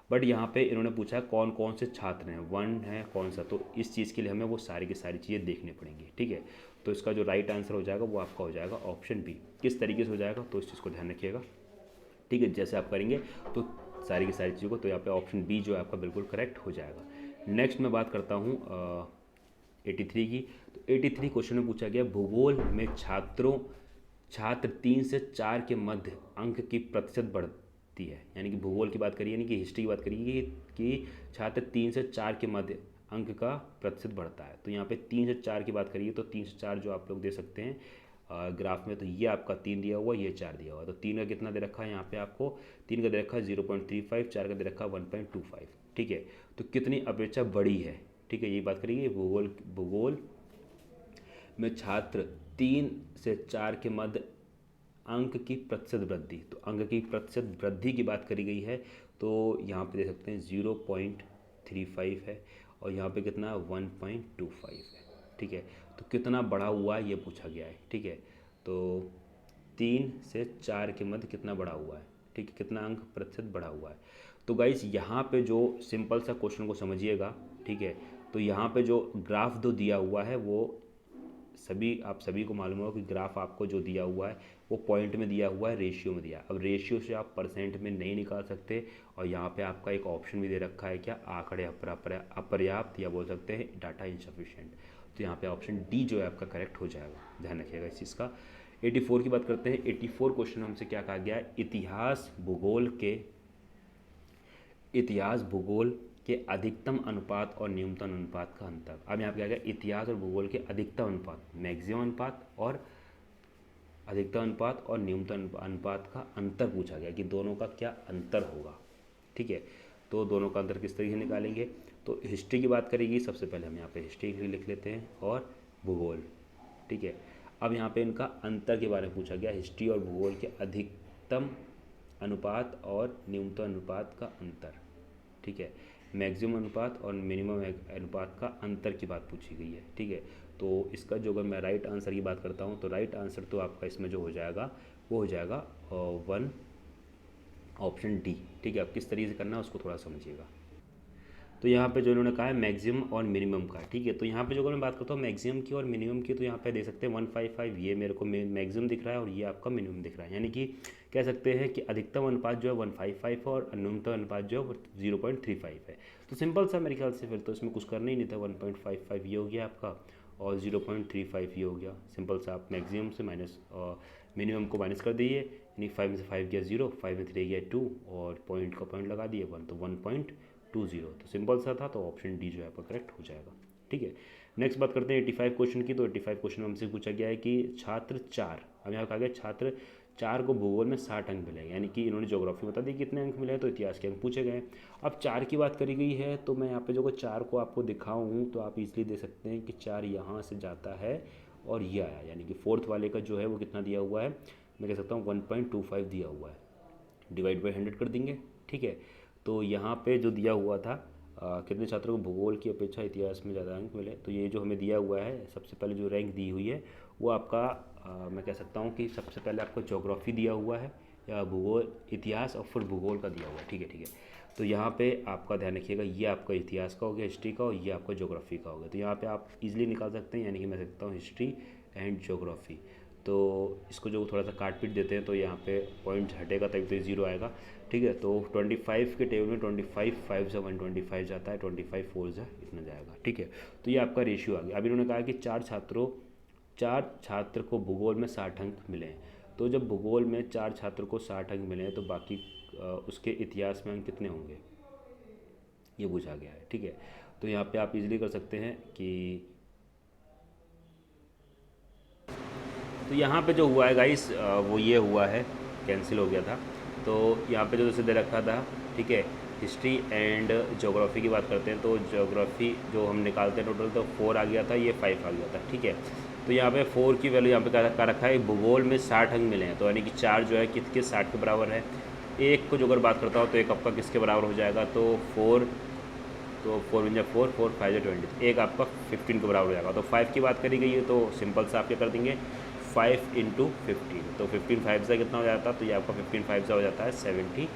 बट यहाँ पे इन्होंने पूछा कौन कौन से छात्र हैं, 1 है कौन सा, तो इस चीज़ के लिए हमें वो सारी की सारी चीज़ें देखनी पड़ेंगी। ठीक है, तो इसका जो राइट आंसर हो जाएगा वो आपका हो जाएगा ऑप्शन बी। किस तरीके से हो जाएगा, तो इस चीज़ को ध्यान रखिएगा। ठीक है, जैसे आप करेंगे तो सारी की सारी चीज़ों को, तो यहाँ पे ऑप्शन बी जो है आपका बिल्कुल करेक्ट हो जाएगा। नेक्स्ट मैं बात करता हूँ 83 की। तो 83 क्वेश्चन में पूछा गया भूगोल में छात्र 3 से 4 के मध्य अंक की प्रतिशत बढ़ती है। यानी कि भूगोल की बात करिए, यानी कि हिस्ट्री की बात करिए कि छात्र 3 से 4 के मध्य अंक का प्रतिशत बढ़ता है। तो यहाँ पे 3 से 4 की बात करिए तो 3 से 4 जो आप लोग दे सकते हैं ग्राफ में, तो ये आपका 3 दिया हुआ, ये 4 दिया हुआ। तो 3 का कितना दे रखा है यहाँ पे आपको, 3 का दे रखा है 0.35, 4 का दे रखा है 1.25। ठीक है, तो कितनी अपेक्षा बड़ी है। ठीक है, ये बात करिए भूगोल में छात्र 3 से 4 के मध्य अंक की प्रतिशत वृद्धि। तो अंक की प्रतिशत वृद्धि की बात करी गई है, तो यहाँ पे दे सकते हैं 0.35 है और यहाँ पे कितना 1.25 है। ठीक है, तो कितना बढ़ा हुआ है ये पूछा गया है। ठीक है, तो 3 से 4 के मध्य कितना बढ़ा हुआ है। ठीक है, कितना अंक प्रतिशत बढ़ा हुआ है। तो गाइस यहाँ पे जो सिंपल सा क्वेश्चन को समझिएगा। ठीक है, तो यहाँ पे जो ग्राफ दो दिया हुआ है वो आप सभी को मालूम होगा कि ग्राफ आपको जो दिया हुआ है वो पॉइंट में दिया हुआ है, रेशियो में दिया। अब रेशियो से आप परसेंट में नहीं निकाल सकते। और यहाँ पे आपका एक ऑप्शन भी दे रखा है, क्या, आंकड़े अपर्याप्त, या बोल सकते हैं डाटा इनसफिशिएंट। तो यहाँ पे ऑप्शन डी जो है आपका करेक्ट हो जाएगा, ध्यान रखिएगा इस चीज़ का। 84 की बात करते हैं। 84 क्वेश्चन हमसे क्या कहा गया है, इतिहास भूगोल के अधिकतम अनुपात और न्यूनतम अनुपात का अंतर। अब यहाँ पे क्या गया, इतिहास और भूगोल के अधिकतम अनुपात, मैक्सिमम अनुपात और अधिकतम अनुपात और न्यूनतम अनुपात का अंतर पूछा गया कि दोनों का क्या अंतर होगा। ठीक है, तो दोनों का अंतर किस तरीके से निकालेंगे, तो हिस्ट्री की बात करेगी। सबसे पहले हम यहाँ पे हिस्ट्री लिख लेते हैं और भूगोल। ठीक है, अब यहाँ पे इनका अंतर के बारे में पूछा गया, हिस्ट्री और भूगोल के अधिकतम अनुपात और न्यूनतम अनुपात का अंतर। ठीक है, मैक्सिमम अनुपात और मिनिमम अनुपात का अंतर की बात पूछी गई है। ठीक है, तो इसका जो अगर मैं राइट आंसर की बात करता हूँ तो राइट आंसर तो आपका इसमें जो हो जाएगा वो हो जाएगा 1 ऑप्शन डी। ठीक है, अब किस तरीके से करना है उसको थोड़ा समझिएगा। तो यहाँ पे जो इन्होंने कहा है मैक्सिमम और मिनिमम का। ठीक है, तो यहाँ पे जो अगर मैं बात करता हूँ मैक्सिमम की और मिनिमम की, तो यहाँ पे देख सकते हैं 155, ये मेरे को मैक्सिमम दिख रहा है और ये आपका मिनिमम दिख रहा है। यानी कि कह सकते हैं कि अधिकतम अनुपात जो है 155 और न्यूनतम अनुपात जो है 0.35 है। तो सिंपल सा मेरे ख्याल से फिर तो इसमें कुछ करना ही नहीं था। 1.55 ये हो गया आपका और 0.35 ये हो गया। सिंपल सा आप मैक्सिमम से माइनस मिनिमम को माइनस कर दीजिए, यानी 5 में से 5 गया 0, 5 में 3 गया 2 और पॉइंट का पॉइंट लगा दिए 1, तो 1.20। तो सिंपल सा था, तो ऑप्शन डी जो है आपका करेक्ट हो जाएगा। ठीक है, नेक्स्ट बात करते हैं 85 क्वेश्चन की। तो 85 क्वेश्चन में हमसे पूछा गया है कि छात्र 4, अब यहाँ कहा गया छात्र 4 को भूगोल में 60 अंक मिले, यानी कि इन्होंने ज्योग्राफी बता दी कितने अंक मिले हैं, तो इतिहास के अंक पूछे गए। अब 4 की बात करी गई है, तो मैं यहाँ पे जो 4 को आपको दिखाऊँ तो आप इजीली दे सकते हैं कि 4 यहाँ से जाता है और ये आया, यानी कि फोर्थ वाले का जो है वो कितना दिया हुआ है, मैं कह सकता हूँ 1.25 दिया हुआ है, डिवाइड बाई 100 कर देंगे। ठीक है, तो यहाँ पे जो दिया हुआ था कितने छात्रों को भूगोल की अपेक्षा इतिहास में ज़्यादा अंक मिले, तो ये जो हमें दिया हुआ है सबसे पहले जो रैंक दी हुई है वो आपका मैं कह सकता हूँ कि सबसे पहले आपको ज्योग्राफी दिया हुआ है या भूगोल, इतिहास और फिर भूगोल का दिया हुआ है। ठीक है, तो यहाँ पे आपका ध्यान रखिएगा, ये आपका इतिहास का हो गया, हिस्ट्री का, और ये आपका ज्योग्राफी का हो गया। तो यहाँ पे आप इजीली निकाल सकते हैं, यानी कि मैं सकता हूँ हिस्ट्री एंड ज्योग्राफी। तो इसको जो थोड़ा सा काट पीट देते हैं तो यहाँ पे पॉइंट हटेगा तब तो 0 आएगा। ठीक है, तो 25 के टेबल में 25 5 से 125 जाता है, 25 4 से इतना जाएगा। ठीक है, तो ये आपका रेशियो आ गया। अभी इन्होंने कहा कि 4 छात्र को भूगोल में 60 अंक मिले हैं। तो जब भूगोल में 4 छात्र को 60 अंक मिले हैं तो बाकी उसके इतिहास में अंक कितने होंगे ये पूछा गया है। ठीक है, तो यहाँ पे आप इजीली कर सकते हैं कि तो यहाँ पे जो हुआ है गाइस वो ये हुआ है, कैंसिल हो गया था। तो यहाँ पे जो जैसे दे रखा था, ठीक है, हिस्ट्री एंड ज्योग्राफी की बात करते हैं तो ज्योग्राफी जो हम निकालते हैं टोटल तो 4 आ गया था, ये 5 आ गया था, ठीक है। तो यहाँ पे 4 की वैल्यू यहाँ पे क्या रखा है, भूगोल में 60 अंक मिले हैं, तो यानी कि 4 जो है किसके 60 के बराबर है। एक को जो अगर बात करता हूँ तो एक आपका किसके बराबर हो जाएगा, तो 4, तो 4 वन जा 4, 4 5 जा 20, एक आपका 15 के बराबर हो जाएगा। तो 5 की बात करी गई है तो सिंपल सा आप क्या कर देंगे, 5 इंटू 15, तो 15 5 से कितना हो जाता है, तो ये आपका 15 5 से हो जाता है 75।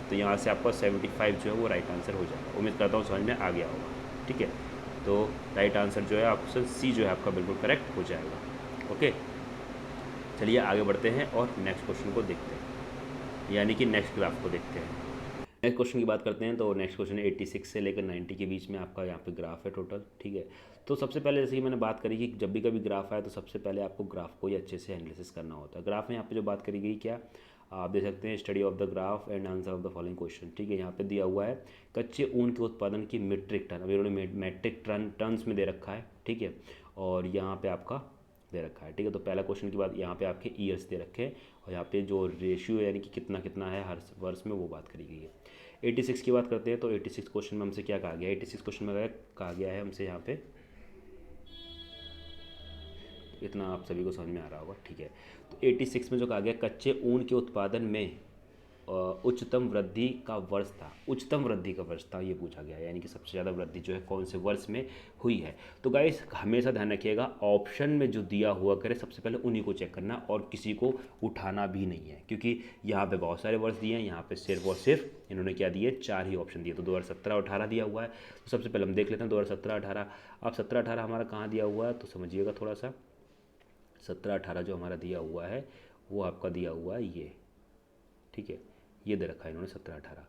तो यहाँ से आपका 75 जो है वो राइट आंसर हो जाएगा। उम्मीद करता हूँ समझ में आ गया होगा, ठीक है। तो राइट आंसर जो है ऑप्शन सी जो है आपका बिल्कुल करेक्ट हो जाएगा। ओके, चलिए आगे बढ़ते हैं और नेक्स्ट क्वेश्चन को देखते हैं, यानी कि नेक्स्ट ग्राफ को देखते हैं। नेक्स्ट क्वेश्चन की बात करते हैं तो नेक्स्ट क्वेश्चन 86 से लेकर 90 के बीच में आपका यहाँ पे ग्राफ है टोटल, ठीक है। तो सबसे पहले जैसे कि मैंने बात करी कि जब भी कभी ग्राफ आए तो सबसे पहले आपको ग्राफ को ही अच्छे से एनालिसिस करना होता है। ग्राफ में यहाँ पे जो बात करी गई क्या, आप देख सकते हैं, study of the graph and answer of the following question, ठीक है। यहाँ पे दिया हुआ है कच्चे ऊन के उत्पादन की मीट्रिक टन, अभी उन्होंने मैट्रिक टन्स में दे रखा है, ठीक है, और यहाँ पे आपका दे रखा है, ठीक है। तो पहला क्वेश्चन की बात यहाँ पे आपके ईयर्स दे रखे हैं और यहाँ पे जो रेशियो यानी कि कितना कितना है हर वर्ष में वो बात करी गई है। 86 की बात करते हैं तो 86 क्वेश्चन में हमसे क्या कहा गया है, 86 क्वेश्चन में कहा गया है हमसे यहाँ पे, इतना आप सभी को समझ में आ रहा होगा, ठीक है। तो 86 में जो कहा गया, कच्चे ऊन के उत्पादन में उच्चतम वृद्धि का वर्ष था, उच्चतम वृद्धि का वर्ष था ये पूछा गया है, यानी कि सबसे ज़्यादा वृद्धि जो है कौन से वर्ष में हुई है। तो गाइस हमेशा ध्यान रखिएगा, ऑप्शन में जो दिया हुआ करे सबसे पहले उन्हीं को चेक करना और किसी को उठाना भी नहीं है, क्योंकि यहाँ पे बहुत सारे वर्ष दिए हैं, यहाँ पे सिर्फ और सिर्फ इन्होंने क्या दिए, 4 ही ऑप्शन दिए। तो 2017-18 दिया हुआ है, तो सबसे पहले हम देख लेते हैं 2017-18। अब 17-18 हमारा कहाँ दिया हुआ है तो समझिएगा थोड़ा सा, 17-18 जो हमारा दिया हुआ है वो आपका दिया हुआ है ये, ठीक है, ये दे रखा है इन्होंने 17-18।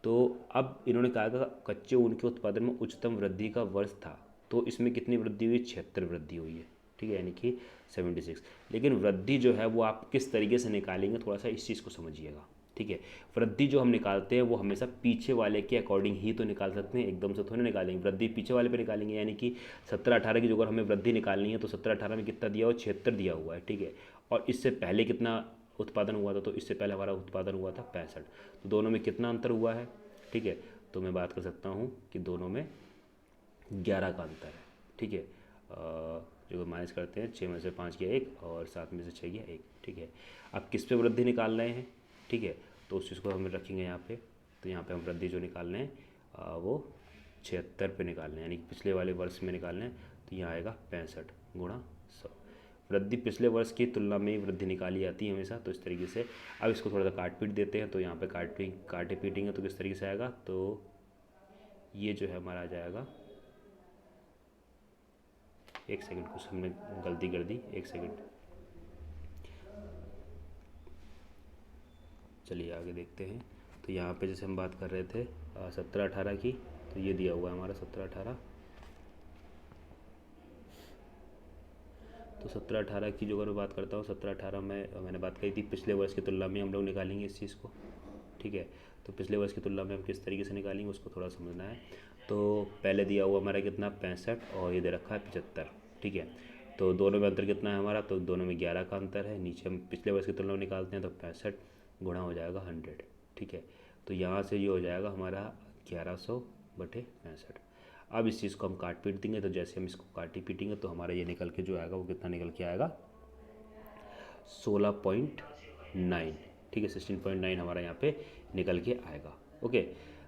तो अब इन्होंने कहा था कच्चे ऊन के उत्पादन में उच्चतम वृद्धि का वर्ष था, तो इसमें कितनी वृद्धि हुई, 76 वृद्धि हुई है, ठीक है, यानी कि 76। लेकिन वृद्धि जो है वो आप किस तरीके से निकालेंगे, थोड़ा सा इस चीज़ को समझिएगा, ठीक है। वृद्धि जो हम निकालते हैं वो हमेशा पीछे वाले के अकॉर्डिंग ही तो निकाल सकते हैं, एकदम से थोड़ी निकालेंगे, वृद्धि पीछे वाले पे निकालेंगे। यानी कि 17-18 की जो अगर हमें वृद्धि निकालनी है तो 17-18 में कितना दिया हुआ, 76 दिया हुआ है, ठीक है। और इससे पहले कितना उत्पादन हुआ था, तो इससे पहले हमारा उत्पादन हुआ था 65। तो दोनों में कितना अंतर हुआ है, ठीक है। तो मैं बात कर सकता हूँ कि दोनों में 11 का अंतर है, ठीक है। जो माइनस करते हैं, 6 में से 5 गया 1 और 7 में से 6 गया 1, ठीक है। अब किस पे वृद्धि निकाल रहे हैं, ठीक है, तो उस चीज़ को हम रखेंगे यहाँ पे। तो यहाँ पे हम वृद्धि जो निकाल रहे हैं वो 76 पे निकाल रहे हैं, यानी कि पिछले वाले वर्ष में निकाल रहे हैं, तो यहाँ आएगा 65 गुणा 100। वृद्धि पिछले वर्ष की तुलना में ही वृद्धि निकाली जाती है हमेशा, तो इस तरीके से। अब इसको थोड़ा सा काट पीट देते हैं, तो यहाँ पे काटे पीटेंगे तो किस तरीके से आएगा, तो ये जो है हमारा आ जाएगा, एक सेकंड, कुछ हमने गलती कर दी, एक सेकंड, चलिए आगे देखते हैं। तो यहाँ पे जैसे हम बात कर रहे थे 17-18 की, तो ये दिया हुआ है हमारा 17-18। तो 17-18 की जो अगर मैं बात करता हूँ, 17-18 में मैंने बात करी थी पिछले वर्ष की तुलना में हम लोग निकालेंगे इस चीज़ को, ठीक है। तो पिछले वर्ष की तुलना में हम किस तरीके से निकालेंगे उसको थोड़ा समझना है। तो पहले दिया हुआ हमारा कितना, 65, और ये दे रखा है 75, ठीक है। तो दोनों में अंतर कितना है हमारा, तो दोनों में 11 का अंतर है। नीचे हम पिछले वर्ष की तुलना में निकालते हैं तो 65 गुणा हो जाएगा 100, ठीक है। तो यहाँ से ये हो जाएगा हमारा 1100/65। अब इस चीज़ को हम काट पीट देंगे, तो जैसे हम इसको काटी पीटेंगे तो हमारा ये निकल के जो आएगा वो कितना निकल के आएगा, 16.9, ठीक है, 16.9 हमारा यहाँ पे निकल के आएगा। ओके,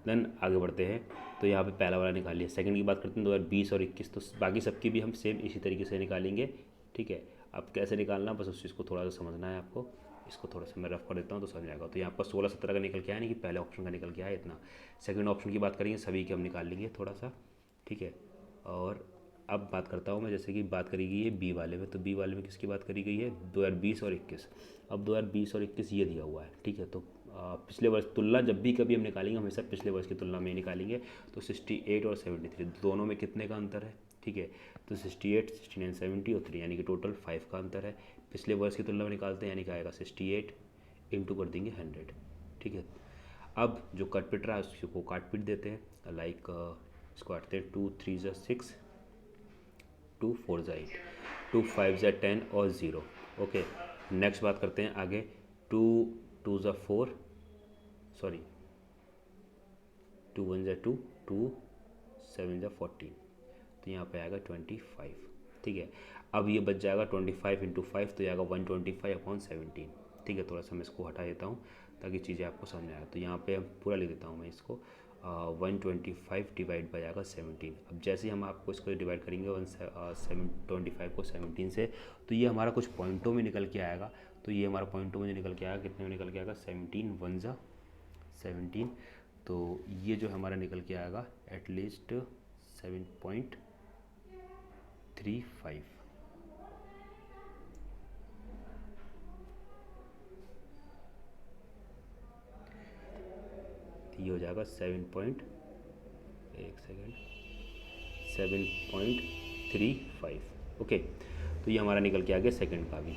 देन आगे बढ़ते हैं। तो यहाँ पे पहला वाला निकाल लिया। सेकंड की बात करते हैं 2020 और 21, तो बाकी सबकी भी हम सेम इसी तरीके से निकालेंगे, ठीक है। अब कैसे निकालना, बस उस चीज़ को थोड़ा सा समझना है आपको। इसको थोड़ा सा मैं रफ कर देता हूँ तो समझ आएगा। तो यहाँ पर 16-17 का निकल के आया, नहीं कि पहले ऑप्शन का निकल के आया इतना। सेकंड ऑप्शन की बात करेंगे, सभी के हम निकाल लेंगे थोड़ा सा, ठीक है। और अब बात करता हूँ मैं, जैसे कि बात करी गई है बी वाले में, तो बी वाले में किसकी बात करी गई है, 2020 और 21। अब 2020 और 21 ये दिया हुआ है, ठीक है। तो पिछले वर्ष तुलना जब भी कभी हम निकालेंगे हमेशा पिछले वर्ष की तुलना में निकालेंगे। तो 68 और 73 दोनों में कितने का अंतर है, ठीक है। तो 68, 69, 70 और 3, यानी कि टोटल 5 का अंतर है। पिछले वर्ष की तुलना में निकालते हैं, यानी कि आएगा 68 इंटू कर देंगे 100, ठीक है। अब जो कट पिट रहा है उसको काट पीट देते हैं, लाइक इसको काटते हैं, 2 3 ज़ा 6, 2 4 ज़ा 8, 2 5 ज़ा 10 और 0। ओके, नेक्स्ट बात करते हैं आगे, 2 2 ज़ा 4, सॉरी 2 1 = 2, 2 7 = 14, तो यहाँ पे आएगा 25, ठीक है। अब ये बच जाएगा 25 × 5, तो ये आएगा 125/17, ठीक है। थोड़ा सा मैं इसको हटा देता हूँ ताकि चीज़ें आपको समझ आए। तो यहाँ पे पूरा लिख देता हूँ मैं इसको, 125 डिवाइड बाई आएगा 17। अब जैसे ही हम आपको इसको डिवाइड करेंगे 125 को 17 से, तो ये हमारा कुछ पॉइंटों में निकल के आएगा। तो ये हमारा पॉइंटों में निकल के आएगा, कितने में निकल के आएगा, 17 1 = 17। तो ये जो हमारा निकल के आएगा एटलीस्ट 7.35, ये हो जाएगा 7.35। ओके, तो ये हमारा निकल के आ गया सेकंड का भी।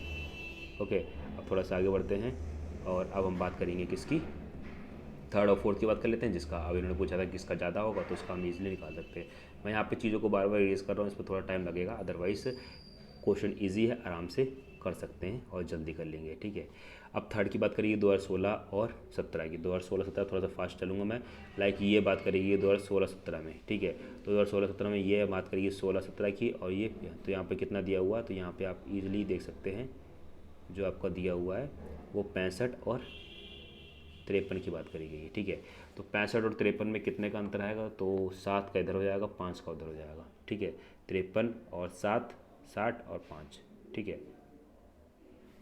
ओके, अब थोड़ा सा आगे बढ़ते हैं और अब हम बात करेंगे किसकी, थर्ड और फोर्थ की बात कर लेते हैं। जिसका अब इन्होंने पूछा था किसका ज़्यादा होगा, तो उसका हम ईजिली निकाल सकते हैं। मैं यहाँ पे चीज़ों को बार बार इरेज कर रहा हूँ, इस पर थोड़ा टाइम लगेगा, अदरवाइज़ क्वेश्चन ईजी है, आराम से कर सकते हैं और जल्दी कर लेंगे, ठीक है। अब थर्ड की बात करिए 2016 और 17 की। 2016-17 थोड़ा सा फास्ट चलूँगा मैं, लाइक ये बात करेगी 2016-17 में, ठीक है। तो 2016-17 में ये बात करिए 16-17 की, और ये तो यहाँ पे कितना दिया हुआ, तो यहाँ पे आप इजीली देख सकते हैं जो आपका दिया हुआ है वो 65 और 53 की बात करी गई है, ठीक है। तो 65 और 53 में कितने का अंतर आएगा, तो 7 का इधर हो जाएगा, 5 का उधर हो जाएगा, ठीक है। 53 और 7, 60 और 5, ठीक है।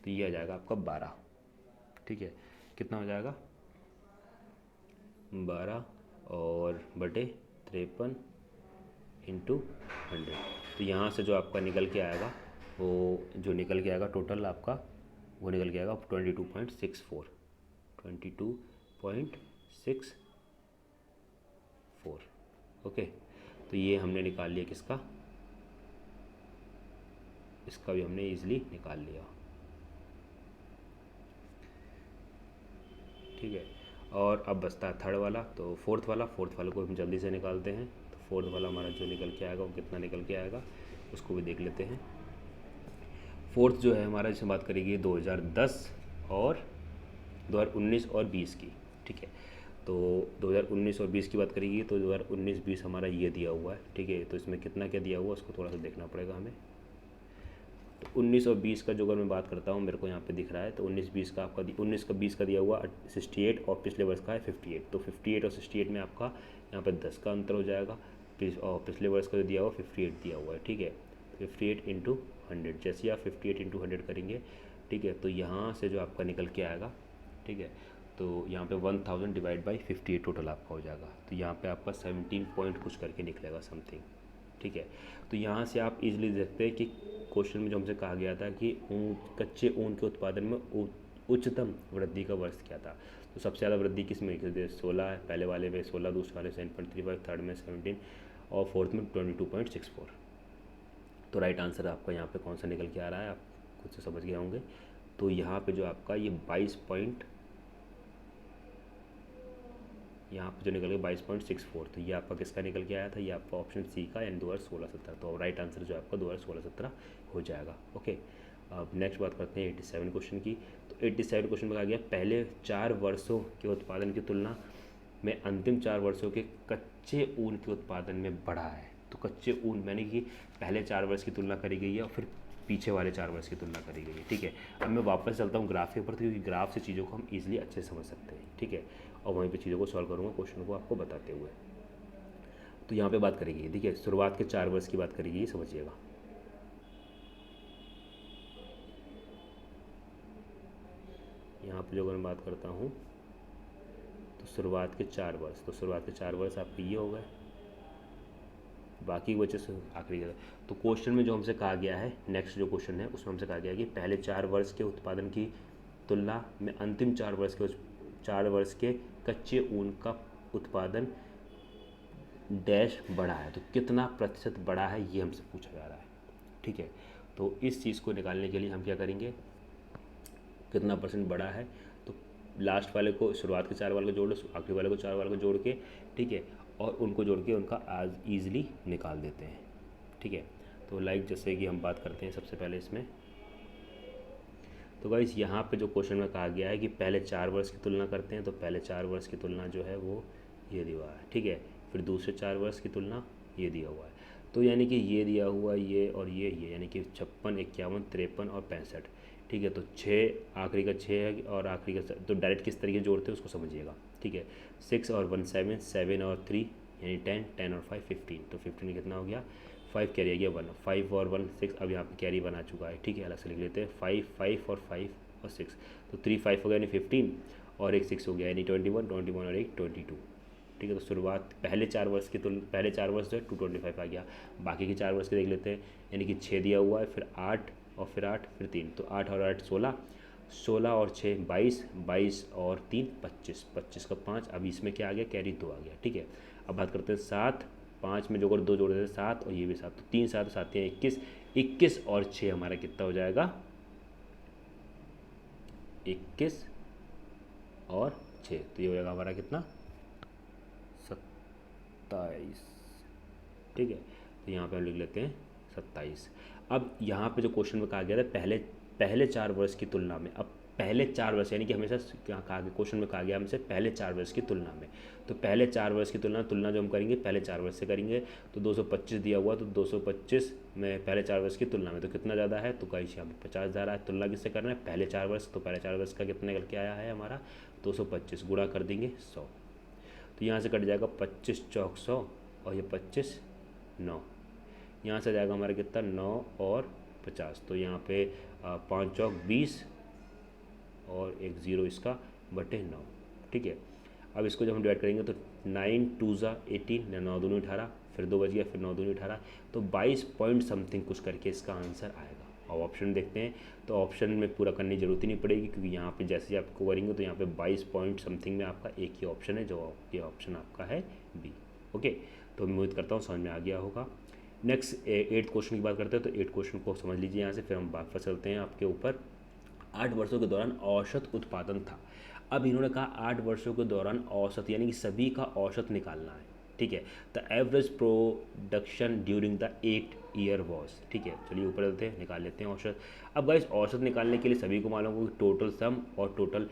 तो ये आ जाएगा आपका 12, ठीक है। कितना हो जाएगा, 12 और बटे 53 × 100। तो यहाँ से जो आपका निकल के आएगा, वो जो निकल के आएगा टोटल आपका, वो निकल के आएगा 22.64, 22.64। ओके, तो ये हमने निकाल लिया किसका, इसका भी हमने इजीली निकाल लिया, ठीक है। और अब बचता है थर्ड वाला, तो फोर्थ वाला को हम जल्दी से निकालते हैं। तो फोर्थ वाला हमारा जो निकल के आएगा वो कितना निकल के आएगा, उसको भी देख लेते हैं। फोर्थ जो है हमारा, जैसे बात करेगी 2010 और 2019 और 20 की, ठीक है। तो 2019 और 20 की बात करेगी, तो 2019-20 हमारा ये दिया हुआ है, ठीक है। तो इसमें कितना क्या दिया हुआ उसको थोड़ा सा देखना पड़ेगा हमें। तो 19 और 20 का जो अगर मैं बात करता हूँ, मेरे को यहाँ पे दिख रहा है, तो 19-20 का आपका 19 का 20 का दिया हुआ 68 और पिछले वर्ष का है 58। तो 58 और 68 में आपका यहाँ पे 10 का अंतर हो जाएगा, और पिछले वर्ष का जो दिया हुआ 58 दिया हुआ है, ठीक है। 58 × 100, जैसे आप 58 × 100 करेंगे, ठीक है, तो यहाँ से जो आपका निकल के आएगा, ठीक है, तो यहाँ पे 1000 डिवाइड बाई 58 टोटल आपका हो जाएगा। तो यहाँ पे आपका 17 पॉइंट कुछ करके निकलेगा समथिंग, ठीक है। तो यहाँ से आप इजीली देखते हैं कि क्वेश्चन में जो हमसे कहा गया था कि कच्चे ऊन के उत्पादन में उच्चतम वृद्धि का वर्ष क्या था। तो सबसे ज़्यादा वृद्धि किस में, 16 है, पहले वाले में 16, दूसरे वाले 7.35, थर्ड में 17 और फोर्थ में 22.64। तो राइट आंसर आपका यहाँ पे कौन सा निकल के आ रहा है, आप खुद से समझ गए होंगे। तो यहाँ पे जो आपका ये 22 यहाँ पे जो निकल गया 22.64, तो ये आपका किसका निकल के आया था, ये आपका ऑप्शन सी का, यानी 2016-17। तो राइट आंसर जो आपका 2016-17 हो जाएगा। ओके, अब नेक्स्ट बात करते हैं 87 क्वेश्चन की। तो 87 क्वेश्चन में कहा गया पहले 4 वर्षों के उत्पादन की तुलना में अंतिम 4 वर्षों के कच्चे ऊन के उत्पादन में बढ़ा है। तो कच्चे ऊन मैंने कि पहले 4 वर्ष की तुलना करी गई है और फिर पीछे वाले 4 वर्ष की तुलना करी गई है, ठीक है। अब मैं वापस चलता हूँ ग्राफ के ऊपर, क्योंकि ग्राफ से चीज़ों को हम ईजिली अच्छे से समझ सकते हैं, ठीक है। और वहीं पे चीज़ों को सॉल्व करूँगा क्वेश्चन को आपको बताते हुए। तो यहाँ पे बात करेगी, ठीक है, शुरुआत के 4 वर्ष की बात करेगी, समझिएगा। यहाँ पे जो अगर मैं बात करता हूँ तो शुरुआत के 4 वर्ष, तो शुरुआत के 4 वर्ष आपके ये हो गए, बाकी बचे से आखिरी का। तो क्वेश्चन में जो हमसे कहा गया है, नेक्स्ट जो क्वेश्चन है उसमें हमसे कहा गया है कि पहले 4 वर्ष के उत्पादन की तुलना में अंतिम 4 वर्ष के कच्चे ऊन का उत्पादन डैश बढ़ा है। तो कितना प्रतिशत बढ़ा है ये हमसे पूछा जा रहा है, ठीक है। तो इस चीज़ को निकालने के लिए हम क्या करेंगे, कितना परसेंट बढ़ा है, तो लास्ट वाले को, शुरुआत के 4 वाले को जोड़ लो, आखिरी वाले को 4 वाले को जोड़ के, ठीक है, और उनको जोड़ के उनका आज ईजिली निकाल देते हैं, ठीक है। तो लाइक जैसे कि हम बात करते हैं सबसे पहले इसमें, तो गाइस यहाँ पे जो क्वेश्चन में कहा गया है कि पहले 4 वर्ष की तुलना करते हैं, तो पहले 4 वर्ष की तुलना जो है वो ये दिया हुआ है, ठीक है। फिर दूसरे 4 वर्ष की तुलना ये दिया हुआ है, तो यानी कि ये दिया हुआ ये और ये यानी कि 56, 51, 53 और 65, ठीक है। तो 6 आखिरी का 6 है और आखिरी का तो डायरेक्ट किस तरीके जोड़ते हैं उसको समझिएगा, ठीक है। 6 और 1 7, 7 और 3 यानी 10, 10 और 5 15, तो 15 कितना हो गया 5, कैरी आ गया 1, 5 और 1 6, अब यहाँ पे कैरी 1 आ चुका है, ठीक है। अलग से लिख लेते हैं 5 5 और 5 और 6, तो 3 5 हो गया यानी 15 और एक 6 हो गया यानी 21 21 और एक 22, ठीक है। तो शुरुआत पहले 4 वर्ष की तुलना पहले 4 वर्ष जो है 225 आ गया। बाकी के 4 वर्ष के देख लेते हैं, यानी कि 6 दिया हुआ है, फिर 8 और फिर 8 फिर 3, तो 8 और 8 16, 16 और 6 22, 22 और 3 25, 25 का 5, अब इसमें क्या आ गया कैरी 2 आ गया, ठीक है। अब बात करते हैं 7, 5 में जो अगर 2 जोड़ देते हैं 7 और ये भी 7, तो 3 7 7 हैं 21, 21 और 6 हमारा कितना हो जाएगा 21 और 6, तो ये हो जाएगा हमारा कितना 27, ठीक है। तो यहाँ पे हम लिख लेते हैं 27। अब यहाँ पे जो क्वेश्चन में कहा गया था पहले 4 वर्ष की तुलना में, अब पहले 4 वर्ष यानी कि हमेशा क्या कहा गया क्वेश्चन में, कहा गया हमसे पहले 4 वर्ष की तुलना में, तो पहले 4 वर्ष की तुलना जो हम करेंगे पहले 4 वर्ष से करेंगे, तो 225 दिया हुआ, तो 225 में पहले 4 वर्ष की तुलना में तो कितना ज़्यादा है, तो कहीं यहाँ पे 50 जा रहा है। तुलना किससे करना है पहले 4 वर्ष, तो पहले 4 वर्ष का कितना निकल के आया है हमारा 225, गुणा कर देंगे 100, तो यहाँ से कट जाएगा 25 चौक 100 और ये 25 9, यहाँ से जाएगा हमारा कितना 9 और 50, तो यहाँ पे 5 चौक 20 और एक 0 इसका बटे 9, ठीक है। अब इसको जब हम डिवाइड करेंगे तो 9 2 ज़ा 18, 9 दूनी 18, फिर 2 बच गया, फिर 9 दूनी 18, तो 22 पॉइंट समथिंग कुछ करके इसका आंसर आएगा। अब ऑप्शन देखते हैं, तो ऑप्शन में पूरा करने की जरूरत ही नहीं पड़ेगी, क्योंकि यहाँ पे जैसे ही आपको करेंगे तो यहाँ पे 22 पॉइंट समथिंग में आपका एक ही ऑप्शन है, जो ये ऑप्शन आपका है बी, ओके। तो उम्मीद करता हूँ समझ में आ गया होगा। नेक्स्ट 8th क्वेश्चन की बात करते हैं, तो 8th क्वेश्चन को समझ लीजिए यहाँ से, फिर हम वापस चलते हैं आपके ऊपर। 8 वर्षों के दौरान औसत उत्पादन था। अब इन्होंने कहा 8 वर्षों के दौरान औसत यानी कि सभी का औसत निकालना है, ठीक है। The average production during the 8 year was, ठीक है। चलिए ऊपर चलते हैं, निकाल लेते हैं औसत। अब गाइस औसत निकालने के लिए सभी को मालूम होगा कि टोटल सम और टोटल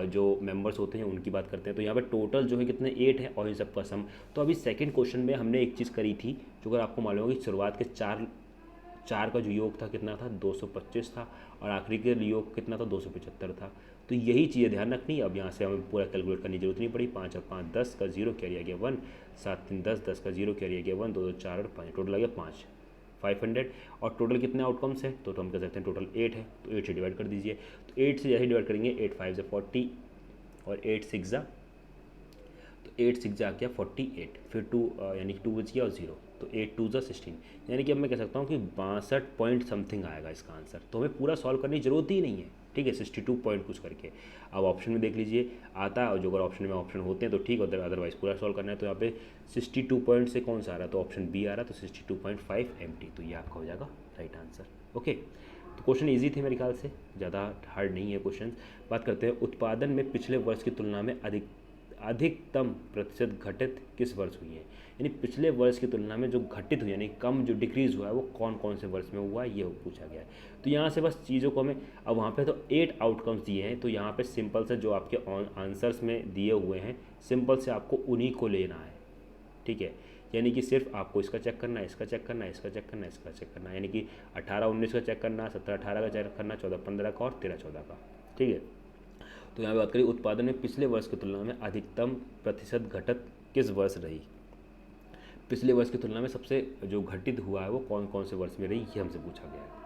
जो मेंबर्स होते हैं उनकी बात करते हैं, तो यहाँ पे टोटल जो है कितने 8 है और इन सब का सम। तो अभी सेकंड क्वेश्चन में हमने एक चीज़ करी थी, जो अगर आपको मालूम होगा कि शुरुआत के 4 का जो योग था कितना था 225 था, और आखिरी के योग कितना था 275 था। तो यही चीज़ें ध्यान रखनी है। अब यहाँ से हमें पूरा कैलकुलेट करने की जरूरत नहीं पड़ी। 5 और 5 10 का 0 कैरी आ गया 1, 7 3 10, 10 का 0 कैरी आ गया 1, 2 2 4 और 5, टोटल आ गया 5, 500। और टोटल कितने आउटकम्स हैं, तो हम कह सकते हैं टोटल 8 है, तो 8 से डिवाइड कर दीजिए। तो 8 से जैसे डिवाइड करेंगे 8 5 से 40 और 8 6 जा, तो 8 6 जा गया 48, फिर 2 यानी कि 2 बच गया और 0, तो 8 2 जा 16, यानी कि अब मैं कह सकता हूँ कि 62 पॉइंट समथिंग आएगा इसका आंसर। तो हमें पूरा सॉल्व करने की जरूरत ही नहीं है, ठीक है, 62 पॉइंट कुछ करके। अब ऑप्शन में देख लीजिए आता है, और जो अगर ऑप्शन में ऑप्शन होते हैं तो ठीक, अदरवाइज पूरा सॉल्व करना है। तो यहाँ पे 62 पॉइंट से कौन सा आ रहा है, तो ऑप्शन बी आ रहा है, तो 62.5 MT, तो ये आपका हो जाएगा राइट आंसर, ओके। तो क्वेश्चन इजी थे मेरे ख्याल से, ज़्यादा हार्ड नहीं है क्वेश्चन। बात करते हैं उत्पादन में पिछले वर्ष की तुलना में अधिकतम प्रतिशत घटित किस वर्ष हुई है, यानी पिछले वर्ष की तुलना में जो घटित हुई यानी कम जो डिक्रीज़ हुआ है वो कौन कौन से वर्ष में हुआ है, ये पूछा गया है। तो यहाँ से बस चीज़ों को हमें, अब वहाँ पे तो 8 आउटकम्स दिए हैं, तो यहाँ पे सिंपल से जो आपके आंसर्स में दिए हुए हैं सिंपल से आपको उन्हीं को लेना है, ठीक है। यानी कि सिर्फ आपको इसका चेक करना है, इसका चेक करना है, इसका चेक करना है, इसका चेक करना है, यानी कि 18 19 का चेक करना, 17 18 का चेक करना, 14 15 का और 13 14 का, ठीक है। तो यहाँ पे बात करें उत्पादन में पिछले वर्ष की तुलना में अधिकतम प्रतिशत घटत किस वर्ष रही, पिछले वर्ष की तुलना में सबसे जो घटित हुआ है वो कौन कौन से वर्ष में रही, ये हमसे पूछा गया है।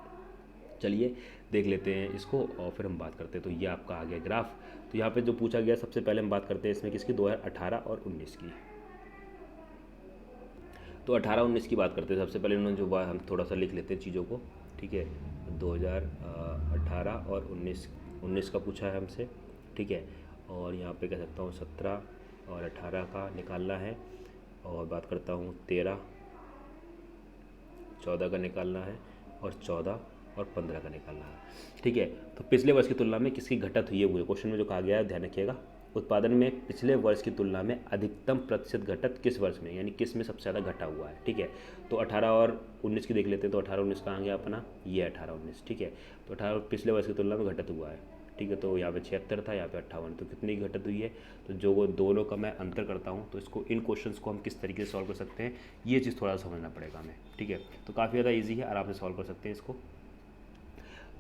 चलिए देख लेते हैं इसको और फिर हम बात करते हैं। तो ये आपका आ गया ग्राफ। तो यहाँ पे जो पूछा गया सबसे पहले हम बात करते हैं इसमें किसकी, 2018 और 19 की। तो 18 19 की बात करते हैं। सबसे पहले उन्होंने जो बात, हम थोड़ा सा लिख लेते हैं चीज़ों को, ठीक है। 2018 और 19 का पूछा है हमसे, ठीक है। और यहाँ पे कह सकता हूँ 17 और 18 का निकालना है, और बात करता हूँ 13 14 का निकालना है, और 14 और 15 का निकालना है, ठीक है। तो पिछले वर्ष की तुलना में किसकी घटत हुई है, वो क्वेश्चन में जो कहा गया है ध्यान रखिएगा। उत्पादन में पिछले वर्ष की तुलना में अधिकतम प्रतिशत घटत किस वर्ष में, यानी किस में सबसे ज़्यादा घटा हुआ है, ठीक है। तो 18 और 19 की देख लेते हैं। तो 18 19 कहाँ गया अपना, ये 18 19, ठीक है। तो 18 पिछले वर्ष की तुलना में घटत हुआ है, ठीक है। तो यहाँ पे 76 था, यहाँ पे 58, तो कितनी की घटत हुई है। तो जो वो दोनों का मैं अंतर करता हूँ, तो इसको इन क्वेश्चंस को हम किस तरीके से सॉल्व कर सकते हैं, ये चीज़ थोड़ा समझना पड़ेगा हमें, ठीक है। तो काफ़ी ज़्यादा ईजी है, आराम से सॉल्व कर सकते हैं इसको।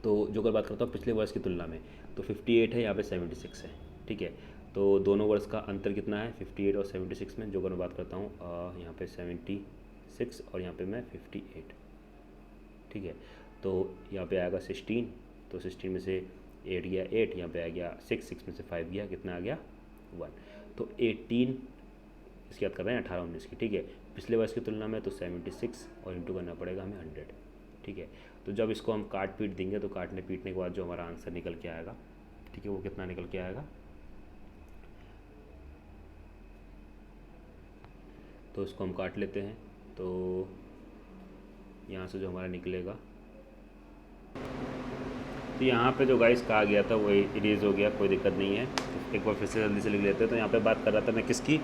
तो जो अगर बात करता हूँ पिछले वर्ष की तुलना में, तो 58 है, यहाँ पे 76 है, ठीक है। तो दोनों वर्ष का अंतर कितना है 58 और 76 में, जो अगर मैं बात करता हूँ यहाँ पे 76 और यहाँ पे मैं 58, ठीक है। तो यहाँ पे आएगा 16, तो 16 में से 8 गया 8, यहाँ पे आ गया 6 में से 5 गया, कितना आ गया 1। तो 18 इसकी बात कर रहे हैं 18-19 की, ठीक है। पिछले वर्ष की तुलना में तो 76 और इंटू करना पड़ेगा हमें 100, ठीक है। तो जब इसको हम काट पीट देंगे तो काटने पीटने के बाद जो हमारा आंसर निकल के आएगा, ठीक है, वो कितना निकल के आएगा। तो इसको हम काट लेते हैं, तो यहाँ से जो हमारा निकलेगा, तो यहाँ पे जो गाइस कहा गया था वो इरेज हो गया, कोई दिक्कत नहीं है। एक बार फिर से जल्दी से लिख लेते हैं। तो यहाँ पे बात कर रहा था मैं किसकी,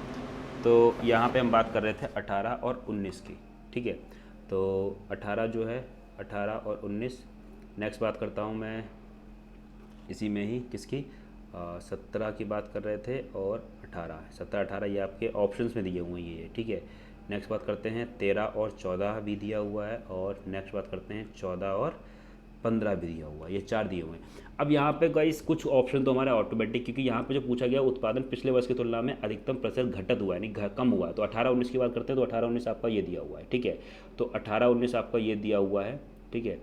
तो यहाँ पे हम बात कर रहे थे 18 और 19 की, ठीक है। तो 18 जो है 18 और 19। नेक्स्ट बात करता हूँ मैं इसी में ही किसकी, 17 की बात कर रहे थे, और 18, 17-18 ये आपके ऑप्शंस में दिए हुए हैं ये, ठीक है। नेक्स्ट बात करते हैं 13 और 14 भी दिया हुआ है, और नेक्स्ट बात करते हैं 14 और 15 भी दिया हुआ है, ये 4 दिए हुए हैं। अब यहाँ पे गाइस कुछ ऑप्शन तो हमारे ऑटोमेटिक, क्योंकि यहाँ पे जो पूछा गया उत्पादन पिछले वर्ष की तुलना में अधिकतम प्रतिशत घटत हुआ है, यानी कम हुआ है। तो 18-19 की बात करते हैं, तो 18-19 आपका ये दिया हुआ है, ठीक है। तो 18-19 आपका ये दिया हुआ है, ठीक है।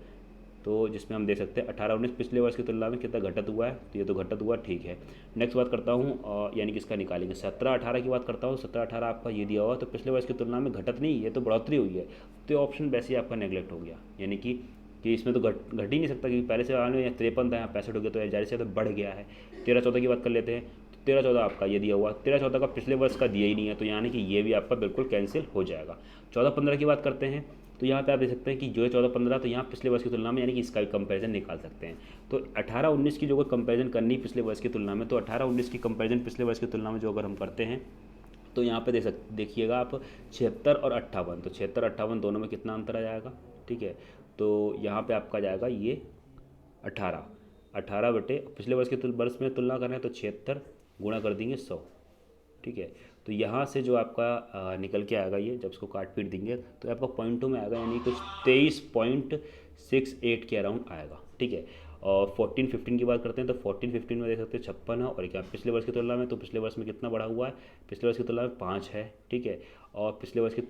तो जिसमें हम देख सकते हैं 18-19 पिछले वर्ष की तुलना में कितना घटत हुआ है, तो ये तो घटत हुआ, ठीक है। नेक्स्ट बात करता हूँ यानी कि इसका निकालेंगे 17-18 की बात करता हूँ। 17-18 आपका ये दिया हुआ, तो पिछले वर्ष की तुलना में घटत नहीं, ये तो बढ़ोतरी हुई है। तो ये ऑप्शन वैसे ही आपका नेगलेक्ट हो गया, यानी कि इसमें तो घट ही नहीं सकता, क्योंकि पहले से आने 53 था, यहाँ 65 हो गया, तो जाहिर से तो बढ़ गया है। 13-14 की बात कर लेते हैं, तो 13-14 आपका ये दिया हुआ, 13-14 का पिछले वर्ष का दिया ही नहीं है, तो यानी कि ये भी आपका बिल्कुल कैंसिल हो जाएगा। 14-15 की बात करते हैं, तो यहाँ पे आप देख सकते हैं कि जो है 14-15, तो यहाँ पिछले वर्ष की तुलना में, यानी कि इसका भी कंपैरिजन निकाल सकते हैं। तो 18-19 की जो कोई कंपैरिजन करनी पिछले वर्ष की तुलना में, तो 18-19 की कंपैरिजन पिछले वर्ष की तुलना में जो अगर हम करते हैं, तो यहाँ पे देखिएगा आप 76 और 58, तो 76-58 दोनों में कितना अंतर आ जाएगा, ठीक है। तो यहाँ पे आपका जाएगा ये 18 बटे पिछले वर्ष के वर्ष में तुलना कर रहे हैं, तो 76 गुणा कर देंगे 100, ठीक है। तो यहाँ से जो आपका निकल के आएगा, ये जब इसको काट पीट देंगे तो आपका पॉइंटों में आएगा, यानी कुछ 23.68 के अराउंड आएगा, ठीक है। और 14-15 की बात करते हैं, तो 14-15 में देख सकते हैं 56 है, और क्या पिछले वर्ष की तुलना में, तो पिछले वर्ष में कितना बढ़ा हुआ है, पिछले वर्ष की तुलना में 5 है, ठीक है। और पिछले वर्ष की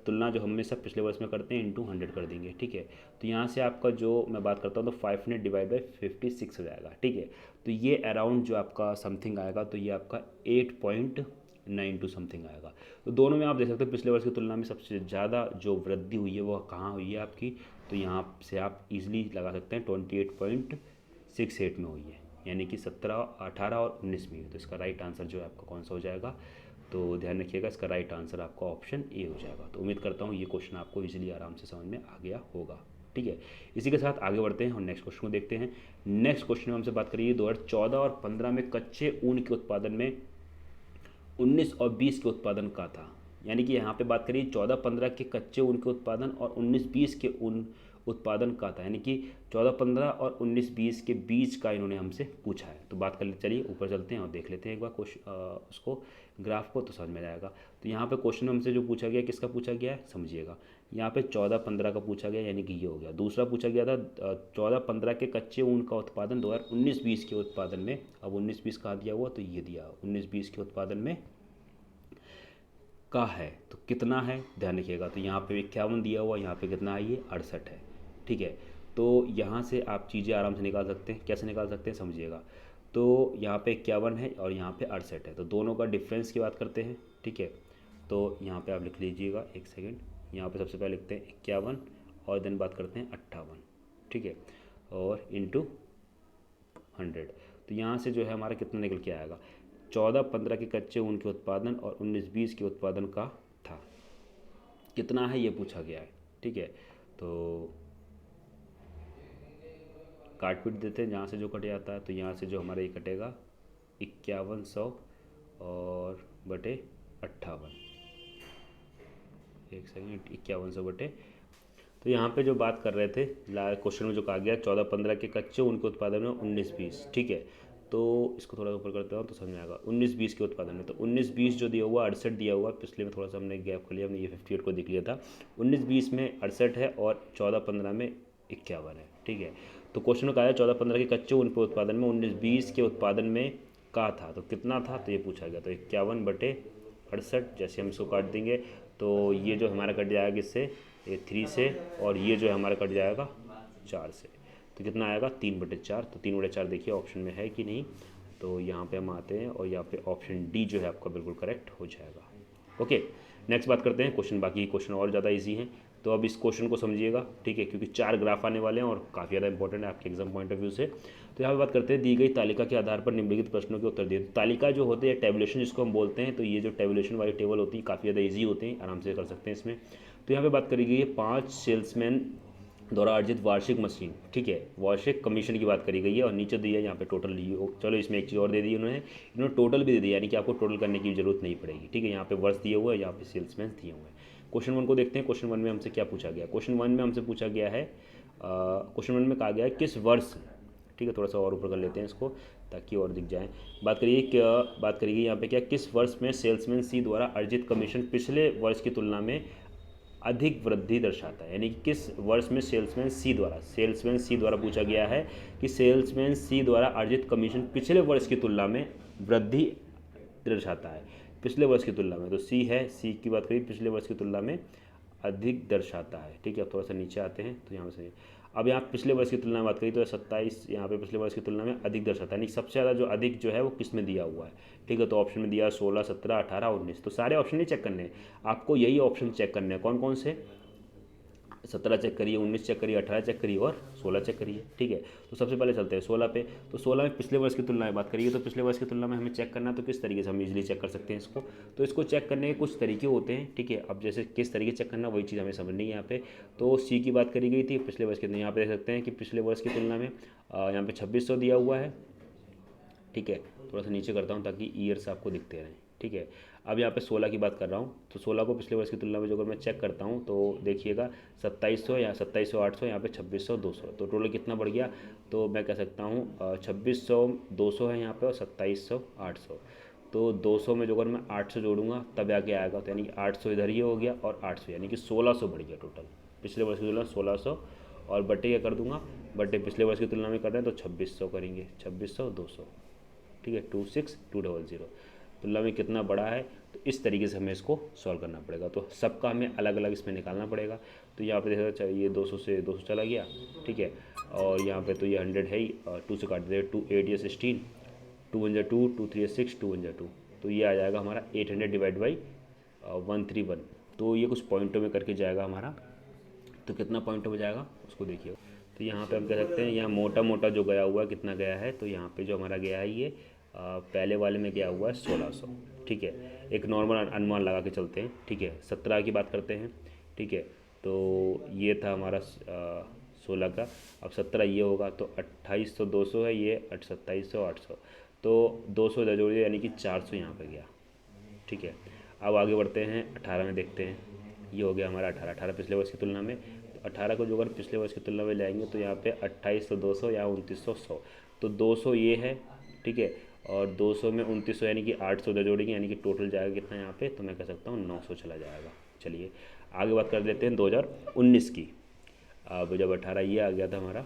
तुलना जो हमेशा पिछले वर्ष में करते हैं इंटू 100 कर देंगे, ठीक है। तो यहाँ से आपका जो मैं बात करता हूँ, तो 500 डिवाइड बाई 56 हो जाएगा, ठीक है। तो ये अराउंड जो आपका समथिंग आएगा, तो ये आपका 8.92 समथिंग आएगा। तो दोनों में आप देख सकते हैं पिछले वर्ष की तुलना में सबसे ज़्यादा जो वृद्धि हुई है वो कहाँ हुई है आपकी, तो यहाँ से आप इजीली लगा सकते हैं 28.68 में हुई है, यानी कि 17, 18 और 19 में। तो इसका राइट आंसर जो है आपका कौन सा हो जाएगा, तो ध्यान रखिएगा, इसका राइट आंसर आपका ऑप्शन ए हो जाएगा। तो उम्मीद करता हूँ ये क्वेश्चन आपको इजीली आराम से समझ में आ गया होगा, ठीक है। इसी के साथ आगे बढ़ते हैं और नेक्स्ट क्वेश्चन को देखते हैं। नेक्स्ट क्वेश्चन में हमसे बात करिए 2014 और 15 में कच्चे ऊन के उत्पादन में 19 और 20 के उत्पादन का था, यानी कि यहाँ पे बात करिए 14-15 के कच्चे ऊन के उत्पादन और 19-20 के ऊन उत्पादन का था, यानी कि 14-15 और 19-20 के बीच का इन्होंने हमसे पूछा है। तो बात कर ले, चलिए ऊपर चलते हैं और देख लेते हैं एक बार उसको ग्राफ को, तो समझ में आएगा। तो यहाँ पे क्वेश्चन में हमसे जो पूछा गया, किसका पूछा गया है समझिएगा। यहाँ पे 14-15 का पूछा गया, यानी कि ये हो गया। दूसरा पूछा गया था 14-15 के कच्चे ऊन का उत्पादन 2019-20 के उत्पादन में। अब 19-20 कहाँ दिया हुआ, तो ये दिया 19-20 के उत्पादन में का है, तो कितना है ध्यान रखिएगा। तो यहाँ पे 51 दिया हुआ, यहाँ पे कितना है, ये 68 है, ठीक है। तो यहाँ से आप चीज़ें आराम से निकाल सकते हैं, कैसे निकाल सकते हैं समझिएगा। तो यहाँ पे 51 है और यहाँ पे 68 है, तो दोनों का डिफरेंस की बात करते हैं, ठीक है। तो यहाँ पे आप लिख लीजिएगा, एक सेकेंड, यहाँ पे सबसे पहले लिखते हैं 51 और देन बात करते हैं 58, ठीक है, और इंटू 100। तो यहाँ से जो है हमारा कितना निकल के आएगा, 14-15 के कच्चे ऊन के उत्पादन और 19-20 के उत्पादन का था, कितना है ये पूछा गया है, ठीक है। तो काट पीट देते हैं, जहाँ से जो कट जाता है, तो यहाँ से जो हमारा ये कटेगा 5100 और बटे 58, एक सेकेंड, 5100 बटे, तो यहाँ पे जो बात कर रहे थे क्वेश्चन में जो कहा गया 14-15 के कच्चे उनके उत्पादन में 19-20, ठीक है। तो इसको थोड़ा ऊपर करते हो तो समझ में आएगा। 19-20 के उत्पादन में, तो 19-20 जो दिया हुआ 68 दिया हुआ, पिछले में थोड़ा सा हमने गैप कर लिया, हमने ये 58 को देख लिया था। 19-20 में 68 है और 14-15 में 51 है, ठीक है। तो क्वेश्चन में कहा है 14-15 के कच्चे ऊन के उत्पादन में 19-20 के उत्पादन में का था, तो कितना था, तो ये पूछा गया। तो 51/68, जैसे हम इसको काट देंगे तो ये जो हमारा कट जाएगा इससे, ये 3 से, और ये जो है हमारा कट जाएगा 4 से, तो कितना आएगा 3/4। तो 3/4 देखिए ऑप्शन में है कि नहीं, तो यहाँ पे हम आते हैं और यहाँ पे ऑप्शन डी जो है आपका बिल्कुल करेक्ट हो जाएगा। ओके, नेक्स्ट बात करते हैं क्वेश्चन। बाकी क्वेश्चन और ज़्यादा इजी हैं, तो अब इस क्वेश्चन को समझिएगा, ठीक है, क्योंकि 4 ग्राफ आने वाले हैं और काफ़ी ज़्यादा इंपॉर्टेंट है आपके एग्जाम पॉइंट ऑफ व्यू से। तो यहाँ पे बात करते हैं, दी गई तालिका के आधार पर निम्नलिखित प्रश्नों के उत्तर दिए। तालिका जो होती है, टेबुलेशन जिसको हम बोलते हैं, तो ये जो टेबुलेशन वाली टेबल होती है काफ़ी ज़्यादा ईजी होते हैं, आराम से कर सकते हैं इसमें। तो यहाँ पे बात करी गई है 5 सेल्समैन द्वारा अर्जित वार्षिक मशीन, ठीक है, वार्षिक कमीशन की बात करी गई है, और नीचे दिया यहाँ पे टोटल। चलो इसमें एक चीज़ और दे दी इन्होंने टोटल भी दे दिया, यानी कि आपको टोटल करने की जरूरत नहीं पड़ेगी, ठीक है। यहाँ पे वर्ष दिए हुए हैं, यहाँ पे सेल्समैन दिए हुए हैं। क्वेश्चन 1 को देखते हैं। क्वेश्चन 1 में हमसे क्या पूछा गया। क्वेश्चन 1 में हमसे पूछा गया है, क्वेश्चन 1 में कहा गया है किस वर्ष, ठीक है, थोड़ा सा और ऊपर कर लेते हैं इसको ताकि और दिख जाए। बात करिए यहाँ पे क्या, किस वर्ष में सेल्समैन सी द्वारा अर्जित कमीशन पिछले वर्ष की तुलना में अधिक वृद्धि दर्शाता है, यानी कि किस वर्ष में सेल्समैन सी द्वारा पूछा गया है कि सेल्समैन सी द्वारा अर्जित कमीशन पिछले वर्ष की तुलना में वृद्धि दर्शाता है, पिछले वर्ष की तुलना में। तो सी है, सी की बात करिए, पिछले वर्ष की तुलना में अधिक दर्शाता है, ठीक है। अब थोड़ा सा नीचे आते हैं तो यहाँ से अब यहाँ पिछले वर्ष की तुलना में बात करिए तो 27 यहाँ पे पिछले वर्ष की तुलना में अधिक दर्शाता है, यानी सबसे ज़्यादा जो अधिक जो है वो किस में दिया हुआ है, ठीक है। तो ऑप्शन में दिया 16, 17, 18, 19। तो सारे ऑप्शन नहीं चेक करने हैं आपको, यही ऑप्शन चेक करने हैं। कौन कौन से, 17 चेक करिए, 19 चेक करिए, 18 चेक करिए और 16 चेक करिए, ठीक है। तो सबसे पहले चलते हैं 16 पे। तो 16 में पिछले वर्ष की तुलना में बात करिए, तो पिछले वर्ष की तुलना में हमें चेक करना, तो किस तरीके से हम इजीली चेक कर सकते हैं इसको। तो इसको चेक करने के कुछ तरीके होते हैं, ठीक है। अब जैसे किस तरीके चेक करना, वही चीज़ हमें समझनी है यहाँ पे। तो सी की बात करी गई थी, पिछले वर्ष की, यहाँ पे देख सकते हैं कि पिछले वर्ष की तुलना में यहाँ पे 2600 दिया हुआ है, ठीक है। थोड़ा सा नीचे करता हूँ ताकि ईयर्स आपको दिखते रहें, ठीक है। अब यहाँ पे 16 की बात कर रहा हूँ, तो 16 को पिछले वर्ष की तुलना में जो अगर मैं चेक करता हूँ तो देखिएगा 2700, यहाँ 2700, 800, यहाँ पे 2600, 200, तो टोटल कितना बढ़ गया। तो मैं कह सकता हूँ 2600, 200 है यहाँ पे और 2700, 800। तो 200 में जो अगर मैं 800 जोड़ूंगा तब आगे आएगा, तो यानी कि 800 इधर ही हो गया और 800, यानी कि 1600 बढ़ गया टोटल। पिछले वर्ष की तुलना 1600 और बटे क्या कर दूंगा, बटे पिछले वर्ष की तुलना में कर रहे हैं तो 2600 करेंगे, 2600, 200, ठीक है, 26200। तुलना में कितना बड़ा है, तो इस तरीके से हमें इसको सॉल्व करना पड़ेगा। तो सबका हमें अलग अलग इसमें निकालना पड़ेगा। तो यहाँ पे देखा ये 200 से 200 चला गया, ठीक है। और यहाँ पे तो ये 100 है ही, 2 से काट देते, 2 8 या 16, 2 1 2, 2 3 6, 2 1 2, तो ये आ जाएगा हमारा 800 डिवाइड बाई 131। तो ये कुछ पॉइंटों में करके जाएगा हमारा, तो कितना पॉइंटों में जाएगा उसको देखिए। तो यहाँ पे हम कह सकते हैं यहाँ मोटा मोटा जो गया हुआ है कितना गया है, तो यहाँ पे जो हमारा गया है ये पहले वाले में गया हुआ है 1600, ठीक है। एक नॉर्मल अनुमान लगा के चलते हैं, ठीक है। 17 की बात करते हैं, ठीक है। तो ये था हमारा 16 का, अब 17 ये होगा तो 2800, 200 है ये, 2700, 800, तो 200 इधर जोड़िए यानी कि 400 यहाँ पे गया, ठीक है। अब आगे बढ़ते हैं 18 में देखते हैं, ये हो गया हमारा 18 पिछले वर्ष की तुलना में। तो 18 को जो अगर पिछले वर्ष की तुलना में लाएंगे तो यहाँ पे 2800, 200, यहाँ 2900, 100, तो 200 ये है, ठीक है। और 200 में 2900 यानी कि 800 उधर जोड़ेंगे, यानी कि टोटल जाएगा कितना यहाँ पे, तो मैं कह सकता हूँ 900 चला जाएगा। चलिए आगे बात कर लेते हैं 2019 की। अब जब 18 ये आ गया था हमारा,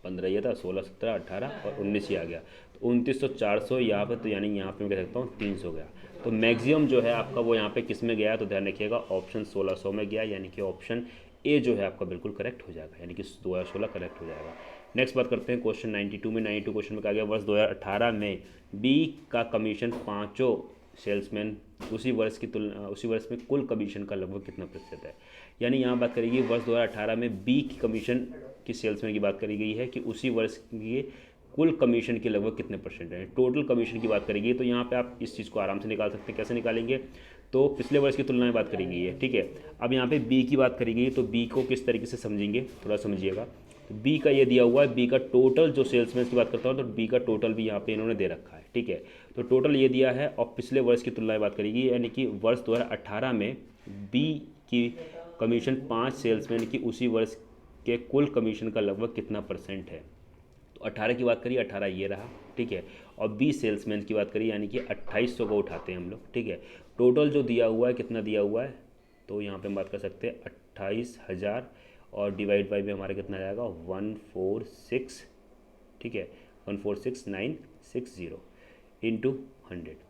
15 ये था, 16, 17, 18 और 19 ये आ गया, तो 2900, 400 यहाँ पे, तो यानी यहाँ पे मैं कह सकता हूँ 300 गया। तो मैक्सिमम जो है आपका वो यहाँ पे किस में गया है, तो ध्यान रखिएगा ऑप्शन 1600 में गया, यानी कि ऑप्शन ए जो है आपका बिल्कुल करेक्ट हो जाएगा, यानी कि 2016 करेक्ट हो जाएगा। नेक्स्ट बात करते हैं क्वेश्चन 92 में। 92 क्वेश्चन में कहा गया वर्ष 2018 में बी का कमीशन 5 सेल्समैन उसी वर्ष में कुल कमीशन का लगभग कितना प्रतिशत है। यानी यहाँ बात करेगी वर्ष 2018 में बी की कमीशन की सेल्समैन की बात करी गई है कि उसी वर्ष की कुल कमीशन के लगभग कितने परसेंट है। टोटल कमीशन की बात करेगी तो यहाँ पे आप इस चीज़ को आराम से निकाल सकते हैं। कैसे निकालेंगे, तो पिछले वर्ष की तुलना में बात करी गई है, ठीक है। अब यहाँ पे बी की बात करी गई तो बी को किस तरीके से समझेंगे, थोड़ा समझिएगा। तो बी का ये दिया हुआ है, बी का टोटल जो सेल्समैन की बात करता हूँ तो बी का टोटल भी यहाँ पे इन्होंने दे रखा है, ठीक है। तो टोटल ये दिया है और पिछले वर्ष की तुलना में बात करेगी, यानी कि वर्ष 2018 में बी की कमीशन 5 सेल्समैन की उसी वर्ष के कुल कमीशन का लगभग कितना परसेंट है। तो 18 की बात करिए, 18 ये रहा, ठीक है। और 20 सेल्समैन की बात करिए, यानी कि 2800 को उठाते हैं हम लोग, ठीक है। टोटल जो दिया हुआ है कितना दिया हुआ है, तो यहाँ पे हम बात कर सकते हैं 28,000 और डिवाइड बाई में हमारा कितना आ जाएगा 146, ठीक है, 146960 इंटू 100।